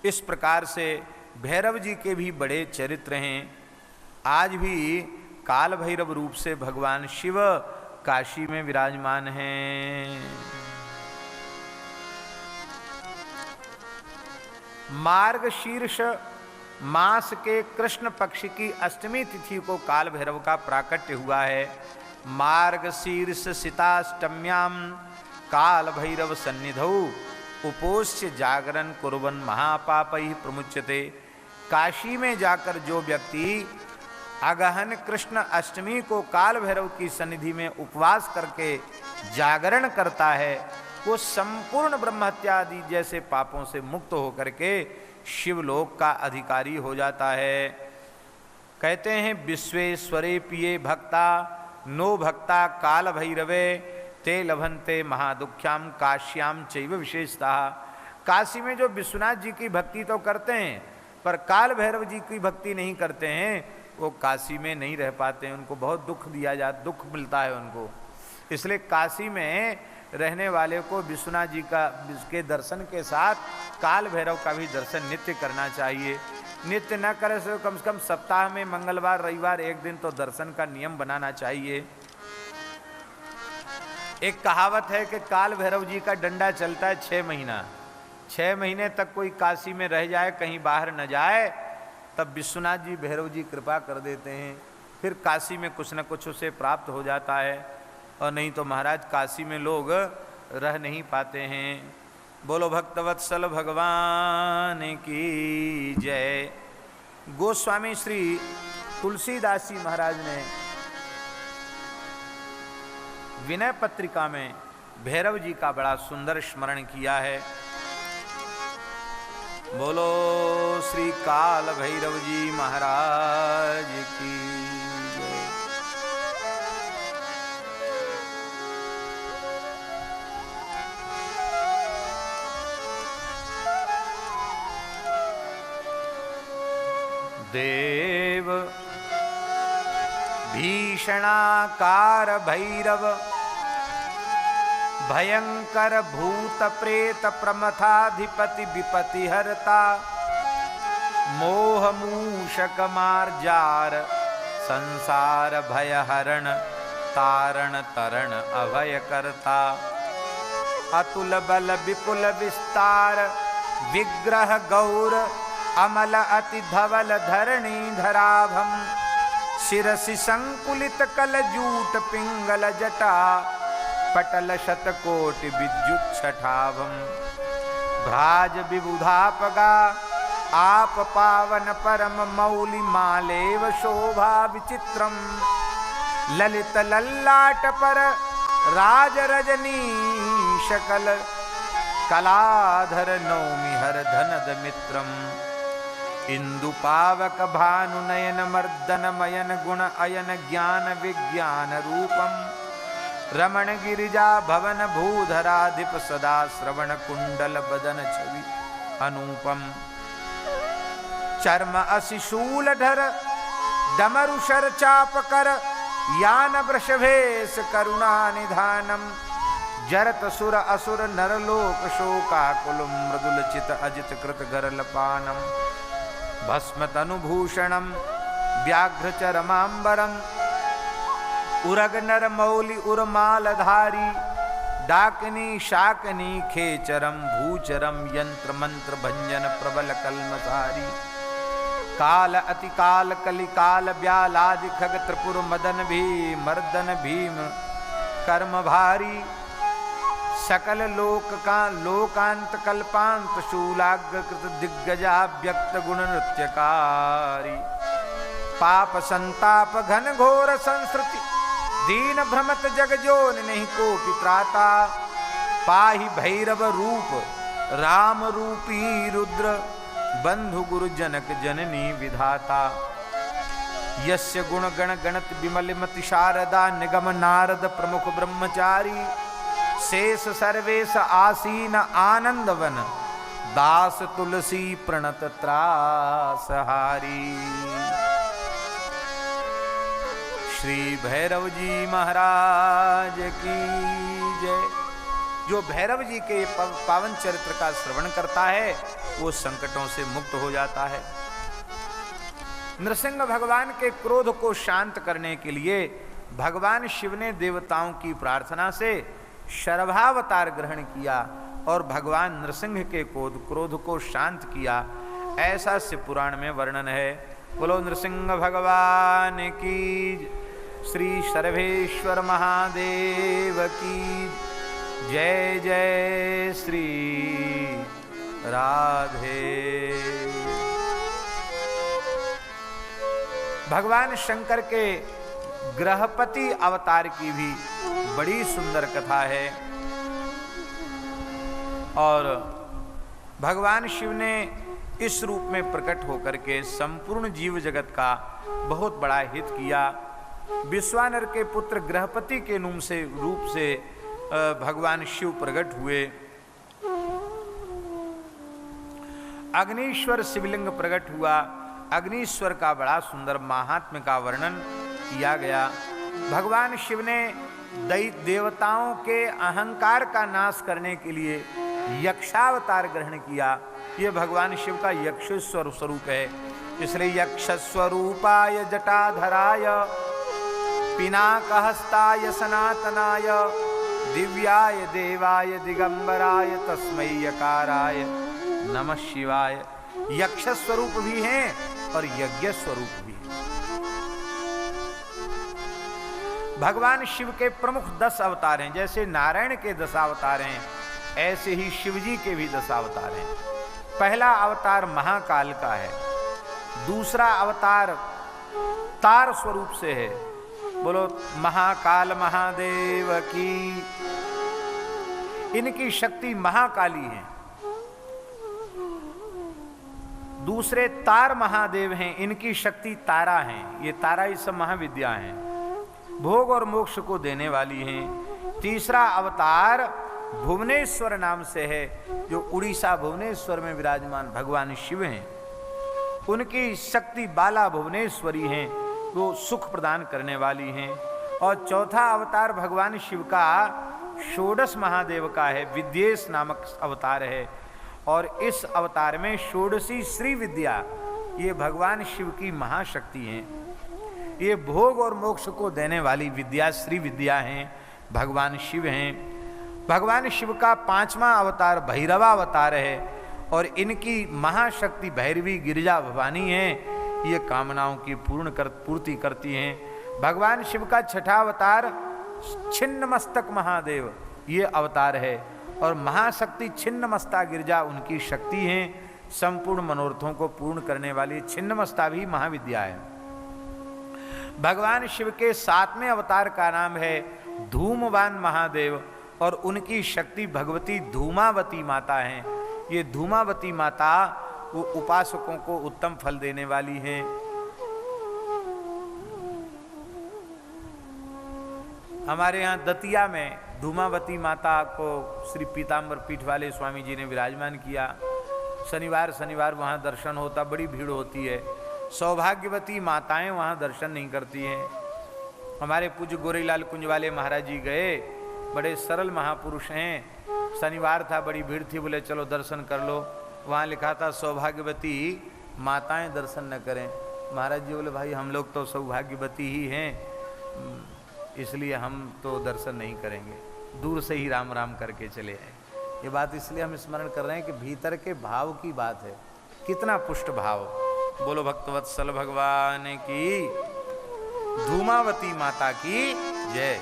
इस प्रकार से भैरव जी के भी बड़े चरित्र हैं। आज भी काल भैरव रूप से भगवान शिव काशी में विराजमान हैं। मार्गशीर्ष मास के कृष्ण पक्ष की अष्टमी तिथि को काल भैरव का प्राकट्य हुआ है। मार्गशीर्ष सिताष्टम्याम काल भैरव सन्निधौ उपोष्य जागरण कुर्बन महापापैः प्रमुच्यते। काशी में जाकर जो व्यक्ति अगहन कृष्ण अष्टमी को काल भैरव की सन्निधि में उपवास करके जागरण करता है, वो संपूर्ण ब्रह्महत्या आदि जैसे पापों से मुक्त होकर के शिवलोक का अधिकारी हो जाता है। कहते हैं विश्वेश्वरे पिये भक्ता नो भक्ता काल भैरवे ते लभन्ते महादुख्याम काश्याम चैव विशेषतः। काशी में जो विश्वनाथ जी की भक्ति तो करते हैं पर काल भैरव जी की भक्ति नहीं करते हैं, वो काशी में नहीं रह पाते हैं, उनको बहुत दुख मिलता है उनको। इसलिए काशी में रहने वाले को विश्वनाथ जी के दर्शन के साथ काल भैरव का भी दर्शन नित्य करना चाहिए। नित्य न करे तो कम से कम सप्ताह में मंगलवार रविवार एक दिन तो दर्शन का नियम बनाना चाहिए। एक कहावत है कि काल भैरव जी का डंडा चलता है 6 महीना। 6 महीने तक कोई काशी में रह जाए, कहीं बाहर न जाए, तब विश्वनाथ जी भैरव जी कृपा कर देते हैं, फिर काशी में कुछ न कुछ उसे प्राप्त हो जाता है। और नहीं तो महाराज काशी में लोग रह नहीं पाते हैं। बोलो भक्तवत्सल भगवान की जय। गोस्वामी श्री तुलसीदास जी महाराज ने विनय पत्रिका में भैरव जी का बड़ा सुंदर स्मरण किया है। बोलो श्री काल भैरव जी महाराज की जय। देव भीषणाकार भैरव भयंकर भूत प्रेत प्रमथाधिपति विपति हरता मोह मूषक मार्जार संसार भय हरण तारण तरण अभय करता अतुल बल विपुल विस्तार विग्रह गौर अमल अति धवल धरणी धराभम शिरसि संकुलित कल जूट पिंगल जटा पटल शतकोटि विद्युत छठाभम भ्राज विबुधापगा आप पावन परम मौलि मालेव शोभा विचित्रम ललित लल्लाट पर राज रजनी शकल कलाधर नौमि हर धनद मित्रम इंदु पावक भानु नयन मर्दन मयन गुण अयन ज्ञान विज्ञान रूपम रमण गिरिजा भवन भूधराधिप सदा श्रवण कुंडल बदन छवि अनुपम चर्म असिशूल धर डमरुशर चाप कर यान वृषभेश करुणा निधानम जरत सुर असुर नरलोक शोकाकुल मृदुल चित अजित कृत गरल पानम भस्म तनुभूषणम व्याघ्र चरमांबरम उरग नर मौलि उर्मालधारी डाकिनी शाकनी खेचरम भूचरम यंत्र मंत्र भंजन प्रबल कलमधारी काल अति काल कलिकाल ब्यालादि खग त्रिपुर मदन भी मर्दन भीम कर्म भारी सकल लोक का लोकांत कल्पांत शूलाग्र कृत दिग्गजा व्यक्त गुण नृत्यकारी पाप संताप घन घोर संस्कृति दीन भ्रमत जग जोन नहीं को पित्राता पाहि भैरव रूप राम रूपी रुद्र बंधु गुरु जनक जननी विधाता यस्य गुण गण गणत विमल मति शारदा निगम नारद प्रमुख ब्रह्मचारी शेष सर्वेश आसीन आनंदवन दास तुलसी प्रणत त्रासहारी। श्री भैरव जी महाराज की जय। जो भैरव जी के पावन चरित्र का श्रवण करता है वो संकटों से मुक्त हो जाता है। नृसिंह भगवान के क्रोध को शांत करने के लिए भगवान शिव ने देवताओं की प्रार्थना से शरभावतार ग्रहण किया और भगवान नृसिंह के क्रोध को शांत किया। ऐसा शिव पुराण में वर्णन है। बोलो नृसिंह भगवान की, श्री सर्वेश्वर महादेव की जय। जय श्री राधे। भगवान शंकर के ग्रहपति अवतार की भी बड़ी सुंदर कथा है। और भगवान शिव ने इस रूप में प्रकट होकर के संपूर्ण जीव जगत का बहुत बड़ा हित किया। विश्वानर के पुत्र ग्रहपति के रूप से भगवान शिव प्रकट हुए। अग्निश्वर शिवलिंग प्रकट हुआ। अग्निश्वर का बड़ा सुंदर महात्म्य का वर्णन किया गया। भगवान शिव ने देवताओं के अहंकार का नाश करने के लिए यक्षावतार ग्रहण किया। ये भगवान शिव का यक्षेश्वर स्वरूप है। इसलिए यक्ष स्वरूपाय जटाधराय पिनाकहस्ताय सनातनाय दिव्याय देवाय दिगंबराय तस्मै यकाराय नमः शिवाय। यक्ष स्वरूप भी हैं और यज्ञ स्वरूप भी हैं। भगवान शिव के प्रमुख 10 अवतार हैं। जैसे नारायण के 10 अवतार हैं, ऐसे ही शिवजी के भी 10 अवतार हैं। पहला अवतार महाकाल का है। दूसरा अवतार तार स्वरूप से है। बोलो महाकाल महादेव की। इनकी शक्ति महाकाली है। दूसरे तार महादेव हैं, इनकी शक्ति तारा हैं। ये तारा ये सब महाविद्या हैं, भोग और मोक्ष को देने वाली हैं। तीसरा अवतार भुवनेश्वर नाम से है, जो उड़ीसा भुवनेश्वर में विराजमान भगवान शिव हैं। उनकी शक्ति बाला भुवनेश्वरी हैं, वो सुख प्रदान करने वाली हैं। और चौथा अवतार भगवान शिव का षोडश महादेव का है, विद्येश नामक अवतार है। और इस अवतार में षोडशी श्री विद्या, ये भगवान शिव की महाशक्ति हैं। ये भोग और मोक्ष को देने वाली विद्या श्री विद्या हैं, भगवान शिव हैं। भगवान शिव का 5वां अवतार भैरवा अवतार है और इनकी महाशक्ति भैरवी गिरिजा भवानी है। ये कामनाओं की पूर्ति करती हैं। भगवान शिव का 6ठा अवतार छिन्नमस्तक महादेव ये अवतार है और महाशक्ति छिन्नमस्ता गिरिजा उनकी शक्ति हैं। संपूर्ण मनोरथों को पूर्ण करने वाली छिन्नमस्ता भी महाविद्या है। भगवान शिव के 7वें अवतार का नाम है धूमवान महादेव और उनकी शक्ति भगवती धूमावती माता हैं। ये धूमावती माता वो उपासकों को उत्तम फल देने वाली हैं। हमारे यहाँ दतिया में धूमावती माता को श्री पीताम्बर पीठ वाले स्वामी जी ने विराजमान किया। शनिवार वहाँ दर्शन होता, बड़ी भीड़ होती है। सौभाग्यवती माताएं वहाँ दर्शन नहीं करती हैं। हमारे पूज्य गोरेलाल कुंज वाले महाराज जी गए, बड़े सरल महापुरुष हैं। शनिवार था, बड़ी भीड़ थी, बोले चलो दर्शन कर लो। वहाँ लिखा था सौभाग्यवती माताएं दर्शन न करें। महाराज जी बोले भाई हम लोग तो सौभाग्यवती ही हैं, इसलिए हम तो दर्शन नहीं करेंगे, दूर से ही राम राम करके चले आए। ये बात इसलिए हम स्मरण कर रहे हैं कि भीतर के भाव की बात है, कितना पुष्ट भाव। बोलो भक्तवत्सल भगवान की, धूमावती माता की जय।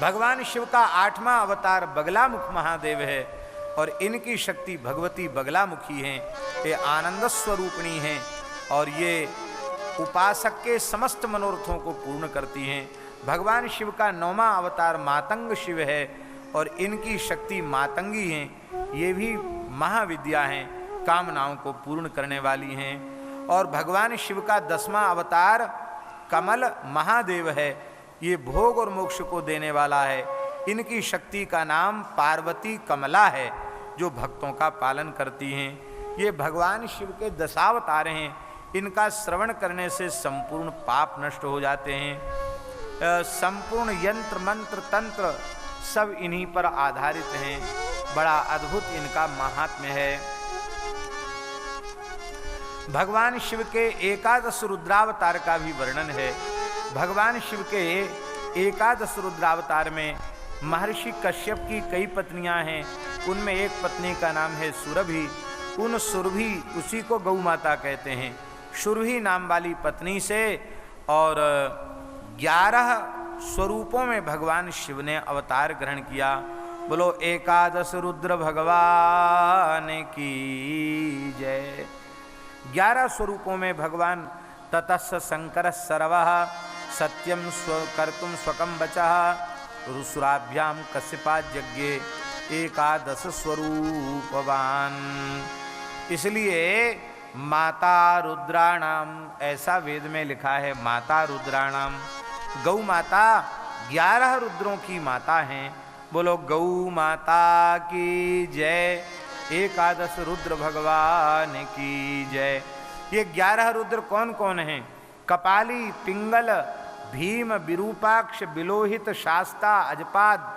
भगवान शिव का 8वां अवतार बगलामुख महादेव है और इनकी शक्ति भगवती बगलामुखी हैं। ये आनंद स्वरूपिणी हैं और ये उपासक के समस्त मनोरथों को पूर्ण करती हैं। भगवान शिव का 9वां अवतार मातंग शिव है और इनकी शक्ति मातंगी हैं। ये भी महाविद्या हैं, कामनाओं को पूर्ण करने वाली हैं। और भगवान शिव का 10वां अवतार कमल महादेव है, ये भोग और मोक्ष को देने वाला है। इनकी शक्ति का नाम पार्वती कमला है, जो भक्तों का पालन करती हैं। ये भगवान शिव के 10 अवतार हैं। इनका श्रवण करने से संपूर्ण पाप नष्ट हो जाते हैं। संपूर्ण यंत्र मंत्र तंत्र सब इन्हीं पर आधारित हैं। बड़ा अद्भुत इनका महात्म्य है। भगवान शिव के 11 रुद्रावतार का भी वर्णन है। भगवान शिव के 11 रुद्रावतार में महर्षि कश्यप की कई पत्नियां हैं। उनमें एक पत्नी का नाम है सुरभि उन सुरभि, उसी को गौ माता कहते हैं, सुरभि नाम वाली पत्नी से और 11 स्वरूपों में भगवान शिव ने अवतार ग्रहण किया। बोलो एकादश रुद्र भगवान की जय। 11 स्वरूपों में भगवान ततस्स शंकर सर्वः सत्यम कर्तुम स्वकम वचः रुसुराभ्याम कश्यपा यज्ञे एकादश स्वरूपवान। इसलिए माता रुद्राणाम, ऐसा वेद में लिखा है, माता रुद्राणाम, गौ माता 11 रुद्रों की माता हैं। बोलो गौ माता की जय, एकादश रुद्र भगवान की जय। ये 11 रुद्र कौन कौन हैं? कपाली, पिंगल, भीम, विरूपाक्ष, बिलोहित, शास्ता, अजपाद,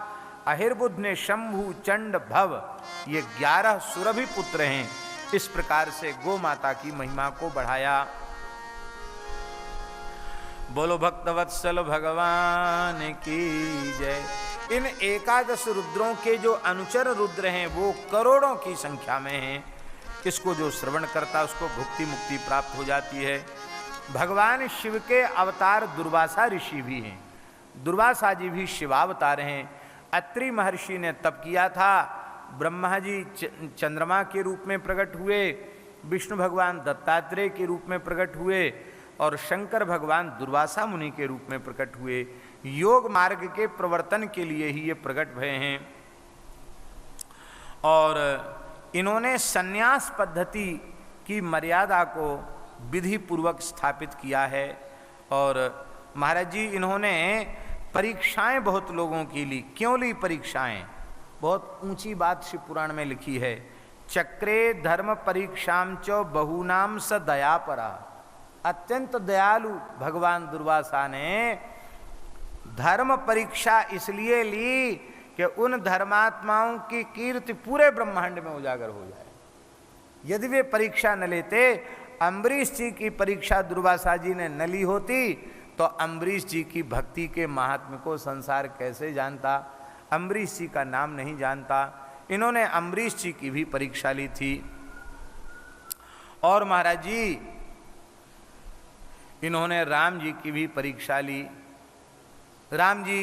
अहिर्बुध ने शंभु, चंड, भव, ये 11 सुरभि पुत्र हैं। इस प्रकार से गौ माता की महिमा को बढ़ाया। बोलो भक्तवत्सल भगवान की जय। इन एकादश रुद्रों के जो अनुचर रुद्र हैं वो करोड़ों की संख्या में हैं। इसको जो श्रवण करता उसको भुक्ति मुक्ति प्राप्त हो जाती है। भगवान शिव के अवतार दुर्वासा ऋषि भी हैं। दुर्वासा जी भी शिवावतार हैं। अत्रि महर्षि ने तप किया था, ब्रह्मा जी चंद्रमा के रूप में प्रकट हुए, विष्णु भगवान दत्तात्रेय के रूप में प्रकट हुए और शंकर भगवान दुर्वासा मुनि के रूप में प्रकट हुए। योग मार्ग के प्रवर्तन के लिए ही ये प्रकट भय हैं। और इन्होंने संन्यास पद्धति की मर्यादा को विधि पूर्वक स्थापित किया है। और महाराज जी इन्होंने परीक्षाएं बहुत लोगों की ली। क्यों ली परीक्षाएं? बहुत ऊंची बात शिव पुराण में लिखी है। चक्रे धर्म परीक्षाम च बहुनाम स दयापरा। अत्यंत दयालु भगवान दुर्वासा ने धर्म परीक्षा इसलिए ली कि उन धर्मात्माओं की कीर्ति पूरे ब्रह्मांड में उजागर हो जाए। यदि वे परीक्षा न लेते, अम्बरीश जी की परीक्षा दुर्वासा जी ने न ली होती तो अम्बरीश जी की भक्ति के महात्म्य को संसार कैसे जानता? अम्बरीश जी का नाम नहीं जानता। इन्होंने अम्बरीश जी की भी परीक्षा ली थी। और महाराज जी इन्होंने राम जी की भी परीक्षा ली। राम जी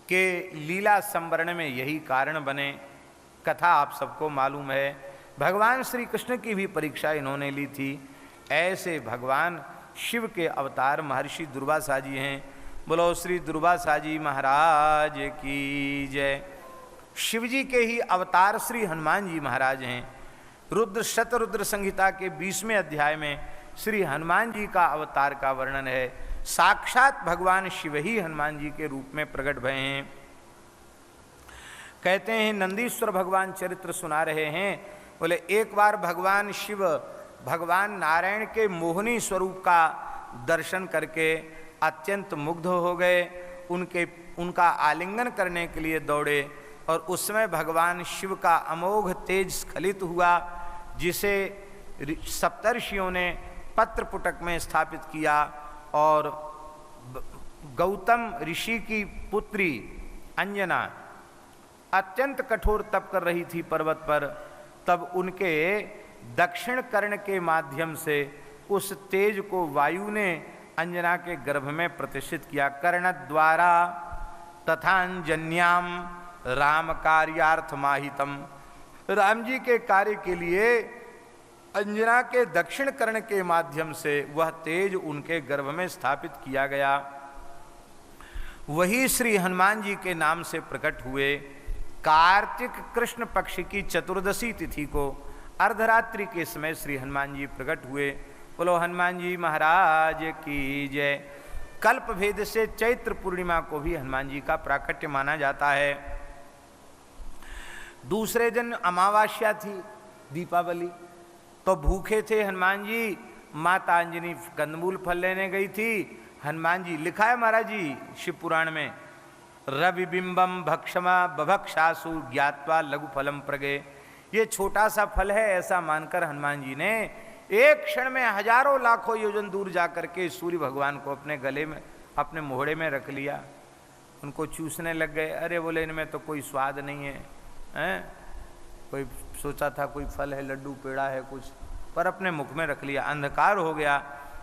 के लीला संवरण में यही कारण बने, कथा आप सबको मालूम है। भगवान श्री कृष्ण की भी परीक्षा इन्होंने ली थी। ऐसे भगवान शिव के अवतार महर्षि दुर्वासा जी हैं। बोलो श्री दुर्वासा जी महाराज की जय। शिव जी के ही अवतार श्री हनुमान जी महाराज हैं। रुद्र शतरुद्र संहिता के 20वें अध्याय में श्री हनुमान जी का अवतार का वर्णन है। साक्षात भगवान शिव ही हनुमान जी के रूप में प्रकट भये हैं। कहते हैं नंदीश्वर भगवान चरित्र सुना रहे हैं। बोले एक बार भगवान शिव भगवान नारायण के मोहिनी स्वरूप का दर्शन करके अत्यंत मुग्ध हो गए। उनका आलिंगन करने के लिए दौड़े और उस समय भगवान शिव का अमोघ तेज स्खलित हुआ, जिसे सप्तर्षियों ने पत्र पुटक में स्थापित किया। और गौतम ऋषि की पुत्री अंजना अत्यंत कठोर तप कर रही थी पर्वत पर। तब उनके दक्षिण कर्ण के माध्यम से उस तेज को वायु ने अंजना के गर्भ में प्रतिष्ठित किया। कर्ण द्वारा तथांजन्याम राम कार्यार्थ माहितम। राम जी के कार्य के लिए अंजना के दक्षिण कर्ण के माध्यम से वह तेज उनके गर्भ में स्थापित किया गया। वही श्री हनुमान जी के नाम से प्रकट हुए। कार्तिक कृष्ण पक्ष की चतुर्दशी तिथि को अर्धरात्रि के समय श्री हनुमान जी प्रकट हुए। बोलो हनुमान जी महाराज की जय। कल्प भेद से चैत्र पूर्णिमा को भी हनुमान जी का प्राकट्य माना जाता है। दूसरे दिन अमावस्या थी, दीपावली, तो भूखे थे हनुमान जी। माता अंजनी कंदमूल फल लेने गई थी। हनुमान जी, लिखा है महाराज जी शिव पुराण में, रविबिंबम भक्षमा बभक्षासु ज्ञात्वा लघु फलम प्रगे। ये छोटा सा फल है ऐसा मानकर हनुमान जी ने एक क्षण में हजारों लाखों योजन दूर जाकर के सूर्य भगवान को अपने गले में, अपने मोहड़े में रख लिया। उनको चूसने लग गए। अरे बोले इनमें तो कोई स्वाद नहीं है, हैं? कोई सोचा था कोई फल है, लड्डू पेड़ा है कुछ, पर अपने मुख में रख लिया। अंधकार हो गया,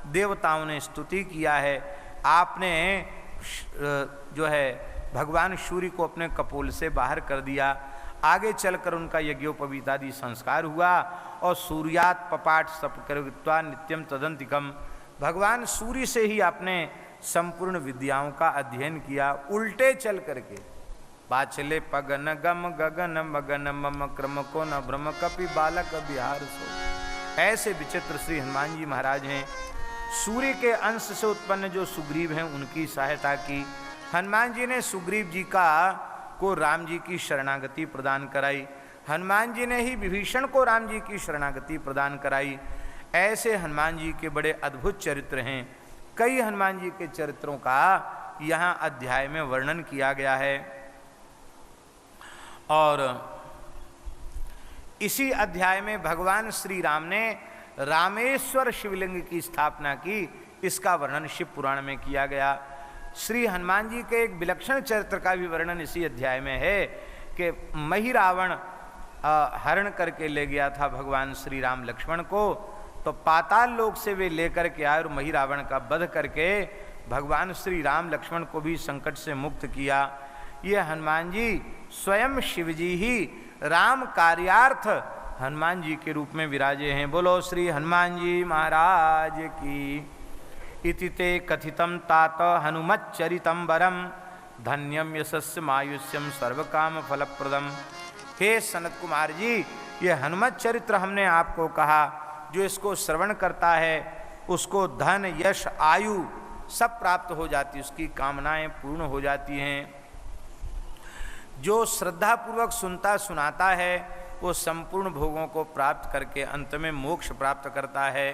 देवताओं ने स्तुति किया है, आपने जो है भगवान सूर्य को अपने कपोल से बाहर कर दिया। आगे चलकर उनका यज्ञोपवीतादि संस्कार हुआ और सूर्यात पपाठ सपकृत्वा नित्यम तदंतिकम, भगवान सूर्य से ही आपने संपूर्ण विद्याओं का अध्ययन किया, उल्टे चल करके। बाचले पगन गम गगन मगन मम क्रम को न भ्रम कपि बालक बिहार सो। ऐसे विचित्र श्री हनुमान जी महाराज हैं। सूर्य के अंश से उत्पन्न जो सुग्रीव हैं उनकी सहायता की। हनुमान जी ने सुग्रीव जी को राम जी की शरणागति प्रदान कराई। हनुमान जी ने ही विभीषण को राम जी की शरणागति प्रदान कराई। ऐसे हनुमान जी के बड़े अद्भुत चरित्र हैं। कई हनुमान जी के चरित्रों का यहाँ अध्याय में वर्णन किया गया है और इसी अध्याय में भगवान श्री राम ने रामेश्वर शिवलिंग की स्थापना की। इसका वर्णन शिव पुराण में किया गया। श्री हनुमान जी के एक विलक्षण चरित्र का भी वर्णन इसी अध्याय में है कि मही रावण हरण करके ले गया था भगवान श्री राम लक्ष्मण को, तो पाताल लोक से वे लेकर के आए और मही रावण का वध करके भगवान श्री राम लक्ष्मण को भी संकट से मुक्त किया। ये हनुमान जी स्वयं शिव जी ही राम कार्यार्थ हनुमान जी के रूप में विराजे हैं। बोलो श्री हनुमान जी महाराज की। इति ते कथितं तात हनुमच्चरितं वरम धन्यम यशस्य मायुष्यम सर्वकाम फलप्रदम। हे सनत कुमार जी, ये हनुमत चरित्र हमने आपको कहा, जो इसको श्रवण करता है उसको धन यश आयु सब प्राप्त हो जाती, उसकी कामनाएं पूर्ण हो जाती हैं। जो श्रद्धापूर्वक सुनता सुनाता है वो संपूर्ण भोगों को प्राप्त करके अंत में मोक्ष प्राप्त करता है।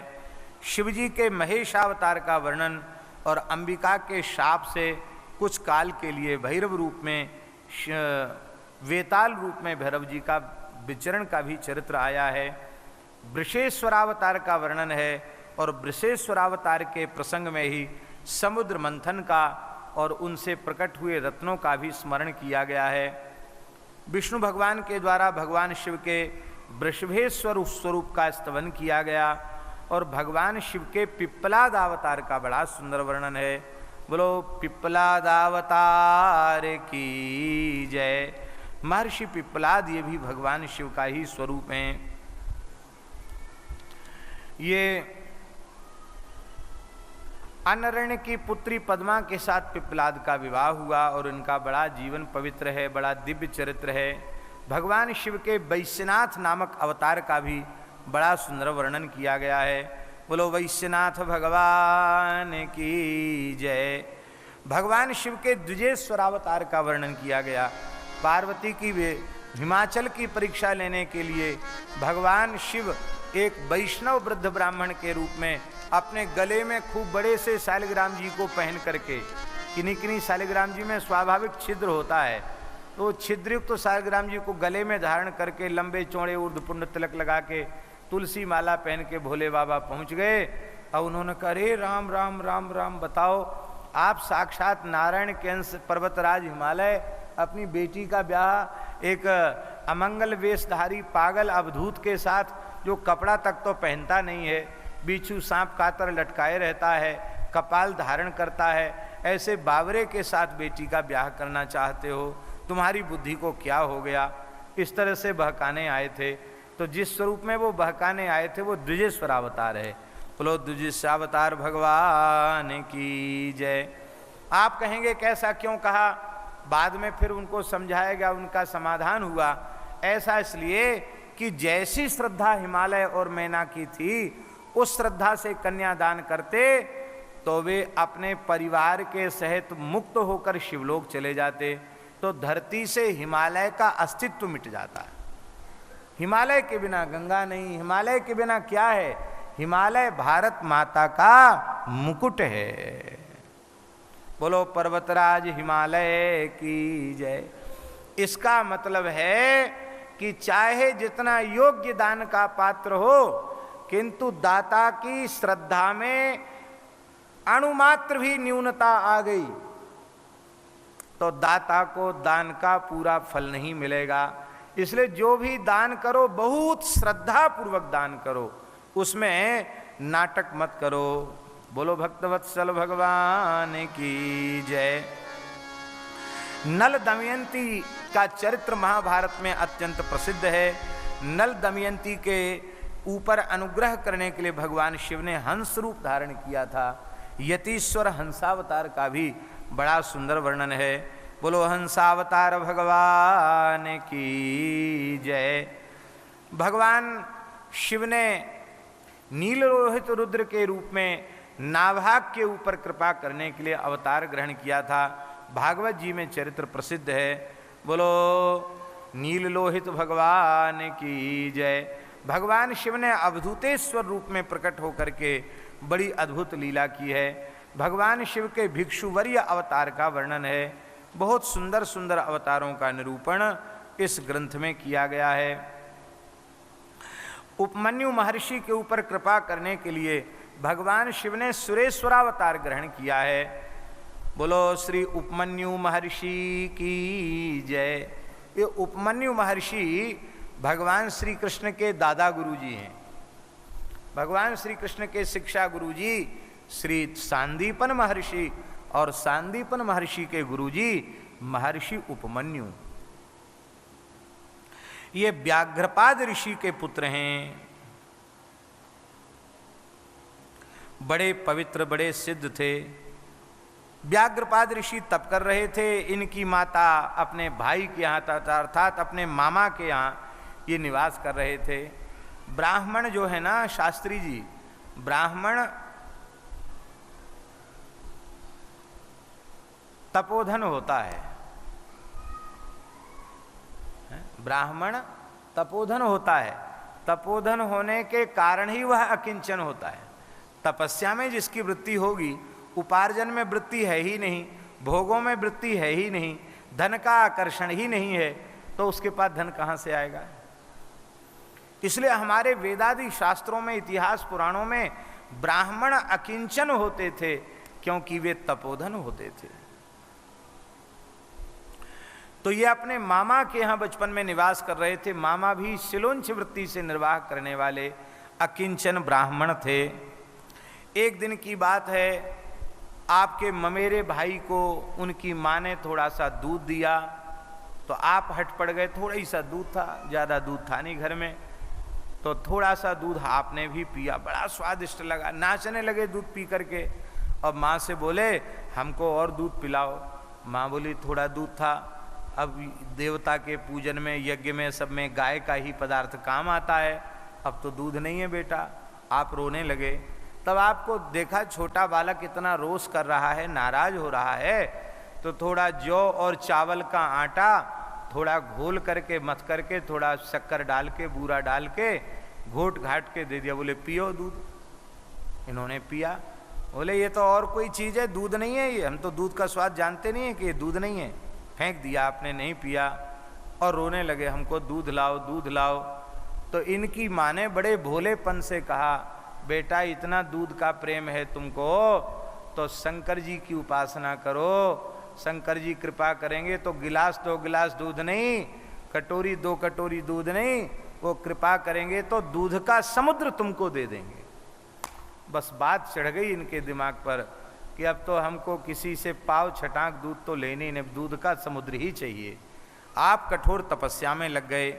शिवजी के महेशावतार का वर्णन और अंबिका के शाप से कुछ काल के लिए भैरव रूप में, वेताल रूप में भैरव जी का विचरण का भी चरित्र आया है। वृषेश्वरावतार का वर्णन है और वृषेश्वरावतार के प्रसंग में ही समुद्र मंथन का और उनसे प्रकट हुए रत्नों का भी स्मरण किया गया है। विष्णु भगवान के द्वारा भगवान शिव के वृषभेश्वर स्वरूप का स्तवन किया गया और भगवान शिव के पिप्पलाद अवतार का बड़ा सुंदर वर्णन है। बोलो पिप्पलाद अवतार की जय। महर्षि पिप्पलाद ये भी भगवान शिव का ही स्वरूप हैं। ये अनरण्य की पुत्री पद्मा के साथ पिप्पलाद का विवाह हुआ और इनका बड़ा जीवन पवित्र है, बड़ा दिव्य चरित्र है। भगवान शिव के वैश्यनाथ नामक अवतार का भी बड़ा सुंदर वर्णन किया गया है। बोलो वैश्यनाथ भगवान की जय। भगवान शिव के द्विजेश्वर अवतार का वर्णन किया गया। पार्वती की वे हिमाचल की परीक्षा लेने के लिए भगवान शिव एक वैष्णव वृद्ध ब्राह्मण के रूप में अपने गले में खूब बड़े से शालिग्राम जी को पहन करके, किन्हीं किन्हीं शालिग्राम जी में स्वाभाविक छिद्र होता है, तो छिद्रयुक्त तो शालिग्राम जी को गले में धारण करके लंबे चौड़े ऊर्ध्वपुंड तिलक लगा के तुलसी माला पहन के भोले बाबा पहुंच गए और उन्होंने कहा अरे राम राम राम राम, बताओ आप साक्षात नारायण के अंश पर्वतराज हिमालय अपनी बेटी का ब्याह एक अमंगल वेशधारी पागल अवधूत के साथ, जो कपड़ा तक तो पहनता नहीं है, बिच्छू सांप कातर लटकाए रहता है, कपाल धारण करता है, ऐसे बावरे के साथ बेटी का ब्याह करना चाहते हो, तुम्हारी बुद्धि को क्या हो गया। इस तरह से बहकाने आए थे। तो जिस स्वरूप में वो बहकाने आए थे वो द्विजेश्वर अवतार है। बोलो द्विजेश्वरावतार भगवान की जय। आप कहेंगे कैसा क्यों कहा, बाद में फिर उनको समझाया गया, उनका समाधान हुआ। ऐसा इसलिए कि जैसी श्रद्धा हिमालय और मैना की थी, उस श्रद्धा से कन्यादान करते तो वे अपने परिवार के सहित मुक्त होकर शिवलोक चले जाते, तो धरती से हिमालय का अस्तित्व मिट जाता है। हिमालय के बिना गंगा नहीं, हिमालय के बिना क्या है, हिमालय भारत माता का मुकुट है। बोलो पर्वतराज हिमालय की जय। इसका मतलब है कि चाहे जितना योग्य दान का पात्र हो, किंतु दाता की श्रद्धा में अणुमात्र भी न्यूनता आ गई तो दाता को दान का पूरा फल नहीं मिलेगा। इसलिए जो भी दान करो बहुत श्रद्धा पूर्वक दान करो, उसमें नाटक मत करो। बोलो भक्तवत्सल भगवान की जय। नल दमयंती का चरित्र महाभारत में अत्यंत प्रसिद्ध है। नल दमयंती के ऊपर अनुग्रह करने के लिए भगवान शिव ने हंस रूप धारण किया था। यतीश्वर हंसावतार का भी बड़ा सुंदर वर्णन है। बोलो हंसावतार भगवान की जय। भगवान शिव ने नीललोहित रुद्र के रूप में नाभाग के ऊपर कृपा करने के लिए अवतार ग्रहण किया था। भागवत जी में चरित्र प्रसिद्ध है। बोलो नीललोहित भगवान की जय। भगवान शिव ने अवधूतेश्वर रूप में प्रकट होकर के बड़ी अद्भुत लीला की है। भगवान शिव के भिक्षुवर्य अवतार का वर्णन है। बहुत सुंदर सुंदर अवतारों का निरूपण इस ग्रंथ में किया गया है। उपमन्यु महर्षि के ऊपर कृपा करने के लिए भगवान शिव ने सुरेश्वरावतार ग्रहण किया है। बोलो श्री उपमन्यु महर्षि की जय। ये उपमन्यु महर्षि भगवान श्री कृष्ण के दादा गुरुजी हैं। भगवान श्री कृष्ण के शिक्षा गुरुजी श्री सांदीपन महर्षि और सांदीपन महर्षि के गुरुजी महर्षि उपमन्यु। ये व्याघ्रपाद ऋषि के पुत्र हैं। बड़े पवित्र बड़े सिद्ध थे। व्याघ्रपाद ऋषि तप कर रहे थे। इनकी माता अपने भाई के यहाँ अर्थात अपने मामा के यहाँ ये निवास कर रहे थे। ब्राह्मण जो है ना शास्त्री जी, ब्राह्मण तपोधन होता है। ब्राह्मण तपोधन होता है। तपोधन होने के कारण ही वह अकिंचन होता है। तपस्या में जिसकी वृत्ति होगी, उपार्जन में वृत्ति है ही नहीं, भोगों में वृत्ति है ही नहीं, धन का आकर्षण ही नहीं है, तो उसके पास धन कहाँ से आएगा। इसलिए हमारे वेदादि शास्त्रों में, इतिहास पुराणों में ब्राह्मण अकिंचन होते थे, क्योंकि वे तपोधन होते थे। तो ये अपने मामा के यहाँ बचपन में निवास कर रहे थे। मामा भी शिलोंच वृत्ति से निर्वाह करने वाले अकिंचन ब्राह्मण थे। एक दिन की बात है, आपके ममेरे भाई को उनकी माँ ने थोड़ा सा दूध दिया, तो आप हट पड़ गए। थोड़ा ही सा दूध था, ज़्यादा दूध था नहीं घर में, तो थोड़ा सा दूध आपने भी पिया। बड़ा स्वादिष्ट लगा, नाचने लगे दूध पी करके। और माँ से बोले हमको और दूध पिलाओ। माँ बोली थोड़ा दूध था, अब देवता के पूजन में, यज्ञ में, सब में गाय का ही पदार्थ काम आता है, अब तो दूध नहीं है बेटा। आप रोने लगे। तब आपको देखा छोटा बालक इतना रोष कर रहा है, नाराज हो रहा है, तो थोड़ा जौ और चावल का आटा थोड़ा घोल करके, मथ करके, थोड़ा शक्कर डाल के, बूरा डाल के, घोट घाट के दे दिया। बोले पियो दूध। इन्होंने पिया। बोले ये तो और कोई चीज़ है, दूध नहीं है ये, हम तो दूध का स्वाद जानते नहीं है कि ये दूध नहीं है। फेंक दिया आपने, नहीं पिया और रोने लगे हमको दूध लाओ, दूध लाओ। तो इनकी माँ ने बड़े भोलेपन से कहा बेटा इतना दूध का प्रेम है तुमको, तो शंकर जी की उपासना करो। शंकर जी कृपा करेंगे तो गिलास 2 गिलास दूध नहीं, कटोरी 2 कटोरी दूध नहीं, वो कृपा करेंगे तो दूध का समुद्र तुमको दे देंगे। बस बात चढ़ गई इनके दिमाग पर कि अब तो हमको किसी से पाव छटाक दूध तो लेने नहीं, दूध का समुद्र ही चाहिए। आप कठोर तपस्या में लग गए।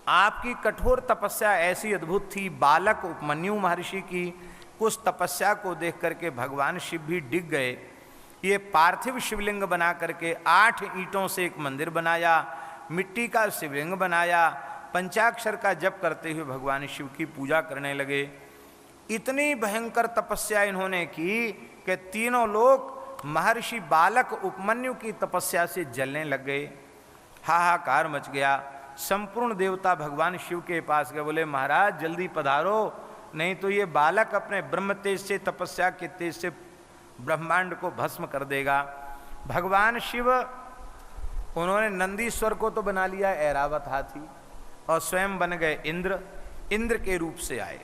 आपकी कठोर तपस्या ऐसी अद्भुत थी, बालक उपमन्यु महर्षि की कुछ तपस्या को देख करके भगवान शिव भी डिग गए। ये पार्थिव शिवलिंग बना करके 8 ईंटों से एक मंदिर बनाया, मिट्टी का शिवलिंग बनाया, पंचाक्षर का जप करते हुए भगवान शिव की पूजा करने लगे। इतनी भयंकर तपस्या इन्होंने की कि तीनों लोग महर्षि बालक उपमन्यु की तपस्या से जलने लग गए। हाहाकार मच गया। संपूर्ण देवता भगवान शिव के पास गए, बोले महाराज जल्दी पधारो, नहीं तो ये बालक अपने ब्रह्म तेज से, तपस्या के तेज से ब्रह्मांड को भस्म कर देगा। भगवान शिव, उन्होंने नंदीश्वर को तो बना लिया ऐरावत हाथी, और स्वयं बन गए इंद्र। इंद्र के रूप से आए।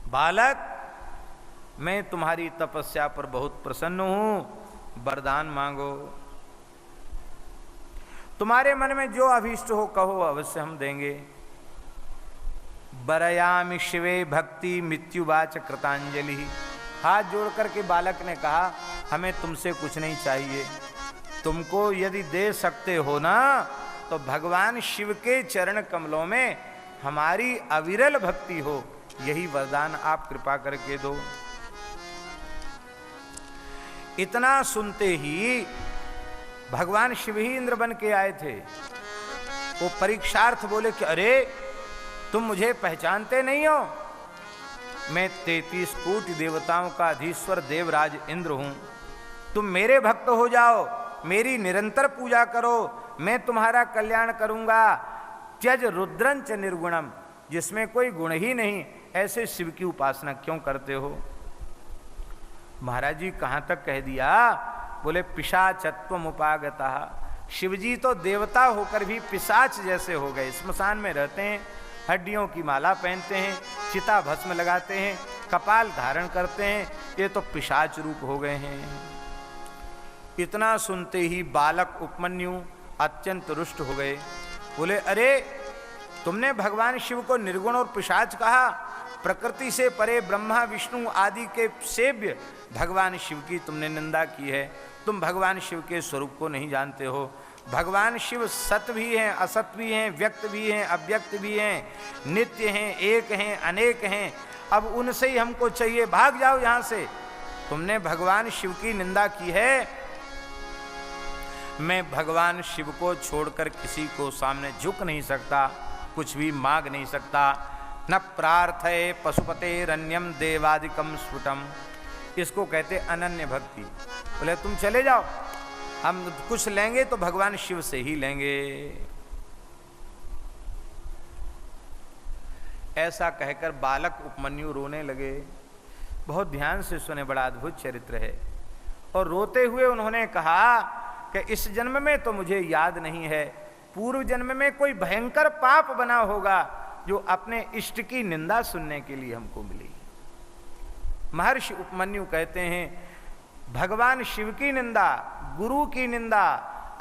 बालक मैं तुम्हारी तपस्या पर बहुत प्रसन्न हूं, वरदान मांगो। तुम्हारे मन में जो अभीष्ट हो कहो, अवश्य हम देंगे। बरयामि शिवे भक्ति मृत्युवाच कृतांजलि। हाथ जोड़ करके बालक ने कहा, हमें तुमसे कुछ नहीं चाहिए, तुमको यदि दे सकते हो ना तो भगवान शिव के चरण कमलों में हमारी अविरल भक्ति हो, यही वरदान आप कृपा करके दो। इतना सुनते ही भगवान शिव ही इंद्र बन के आए थे। वो परीक्षार्थ बोले कि अरे तुम मुझे पहचानते नहीं हो, मैं 33 कोटि देवताओं का अधीश्वर देवराज इंद्र हूं। तुम मेरे भक्त हो जाओ, मेरी निरंतर पूजा करो, मैं तुम्हारा कल्याण करूंगा। त्यज रुद्रंच निर्गुणम, जिसमें कोई गुण ही नहीं, ऐसे शिव की उपासना क्यों करते हो? महाराज जी कहां तक कह दिया? बोले पिशाचत्वम उपागता। शिवजी तो देवता होकर भी पिशाच जैसे हो गए। स्मशान में रहते हैं, हड्डियों की माला पहनते हैं, चिता भस्म लगाते हैं, कपाल धारण करते हैं, ये तो पिशाच रूप हो गए हैं। इतना सुनते ही बालक उपमन्यु अत्यंत रुष्ट हो गए। बोले अरे तुमने भगवान शिव को निर्गुण और पिशाच कहा, प्रकृति से परे ब्रह्मा विष्णु आदि के सेव्य भगवान शिव की तुमने निंदा की है। तुम भगवान शिव के स्वरूप को नहीं जानते हो। भगवान शिव सत भी हैं, असत भी हैं, व्यक्त भी हैं, अव्यक्त भी हैं, नित्य हैं, एक हैं, अनेक हैं। अब उनसे ही हमको चाहिए, भाग जाओ यहां से। तुमने भगवान शिव की निंदा की है। मैं भगवान शिव को छोड़कर किसी को सामने झुक नहीं सकता, कुछ भी मांग नहीं सकता। न प्रार्थये पशुपते रण्यम देवादिकम स्फुटम, इसको कहते अनन्य भक्ति। बोले तुम चले जाओ, हम कुछ लेंगे तो भगवान शिव से ही लेंगे। ऐसा कहकर बालक उपमन्यु रोने लगे। बहुत ध्यान से सुने, बड़ा अद्भुत चरित्र है। और रोते हुए उन्होंने कहा कि इस जन्म में तो मुझे याद नहीं है, पूर्व जन्म में कोई भयंकर पाप बना होगा जो अपने इष्ट की निंदा सुनने के लिए हमको मिली। महर्षि उपमन्यु कहते हैं भगवान शिव की निंदा, गुरु की निंदा,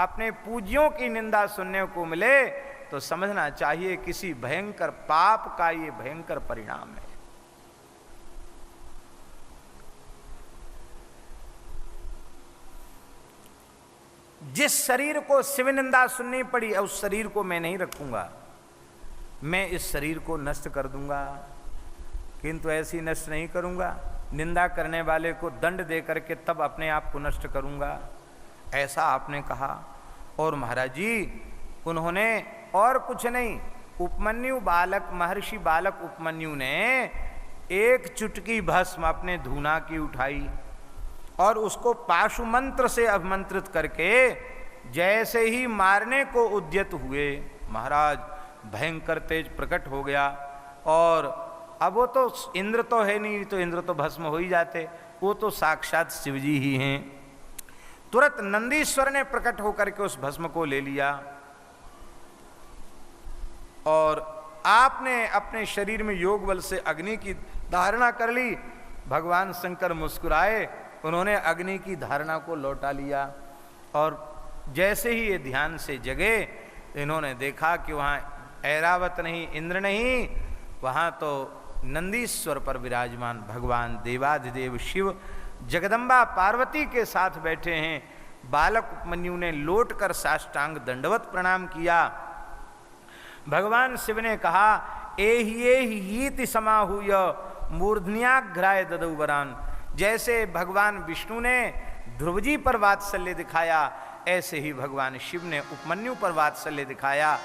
अपने पूज्यों की निंदा सुनने को मिले तो समझना चाहिए किसी भयंकर पाप का ये भयंकर परिणाम है। जिस शरीर को शिव निंदा सुननी पड़ी, उस शरीर को मैं नहीं रखूंगा, मैं इस शरीर को नष्ट कर दूंगा। किंतु ऐसी नष्ट नहीं करूंगा, निंदा करने वाले को दंड दे करके तब अपने आप को नष्ट करूंगा, ऐसा आपने कहा। और महाराज जी उन्होंने और कुछ नहीं, उपमन्यु बालक, महर्षि बालक उपमन्यु ने एक चुटकी भस्म अपने धूना की उठाई और उसको पाशु मंत्र से अभिमंत्रित करके जैसे ही मारने को उद्यत हुए, महाराज भयंकर तेज प्रकट हो गया। और अब वो तो इंद्र तो है नहीं, तो इंद्र तो भस्म हो ही जाते, वो तो साक्षात शिवजी ही हैं। तुरंत नंदीश्वर ने प्रकट होकर के उस भस्म को ले लिया और आपने अपने शरीर में योग बल से अग्नि की धारणा कर ली। भगवान शंकर मुस्कुराए, उन्होंने अग्नि की धारणा को लौटा लिया। और जैसे ही ये ध्यान से जगे, इन्होंने देखा कि वहाँ ऐरावत नहीं, इंद्र नहीं, वहाँ तो नंदीश्वर पर विराजमान भगवान देवाधिदेव शिव जगदम्बा पार्वती के साथ बैठे हैं। बालक उपमन्यु ने लौट कर साष्टांग दंडवत प्रणाम किया। भगवान शिव ने कहा एहि समाहूय मूर्धन्याघ्राय ददौ वरान। जैसे भगवान विष्णु ने ध्रुव जी पर वात्सल्य दिखाया, ऐसे ही भगवान शिव ने उपमन्यु पर वात्सल्य दिखाया।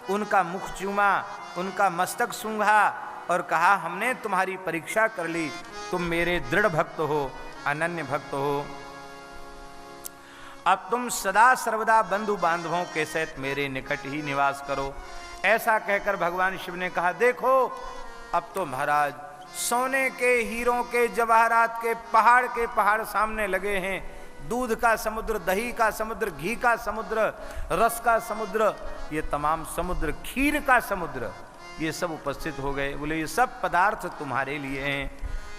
उनका मुख चूमा, उनका मस्तक सूंघा और कहा हमने तुम्हारी परीक्षा कर ली, तुम मेरे दृढ़ भक्त हो, अनन्य भक्त हो। अब तुम सदा सर्वदा बंधु बांधवों के सहित मेरे निकट ही निवास करो। ऐसा कहकर भगवान शिव ने कहा देखो अब तो महाराज सोने के, हीरों के, जवाहरात के पहाड़ सामने लगे हैं। दूध का समुद्र, दही का समुद्र, घी का समुद्र, रस का समुद्र, ये तमाम समुद्र, खीर का समुद्र, ये सब उपस्थित हो गए। बोले ये सब पदार्थ तुम्हारे लिए हैं।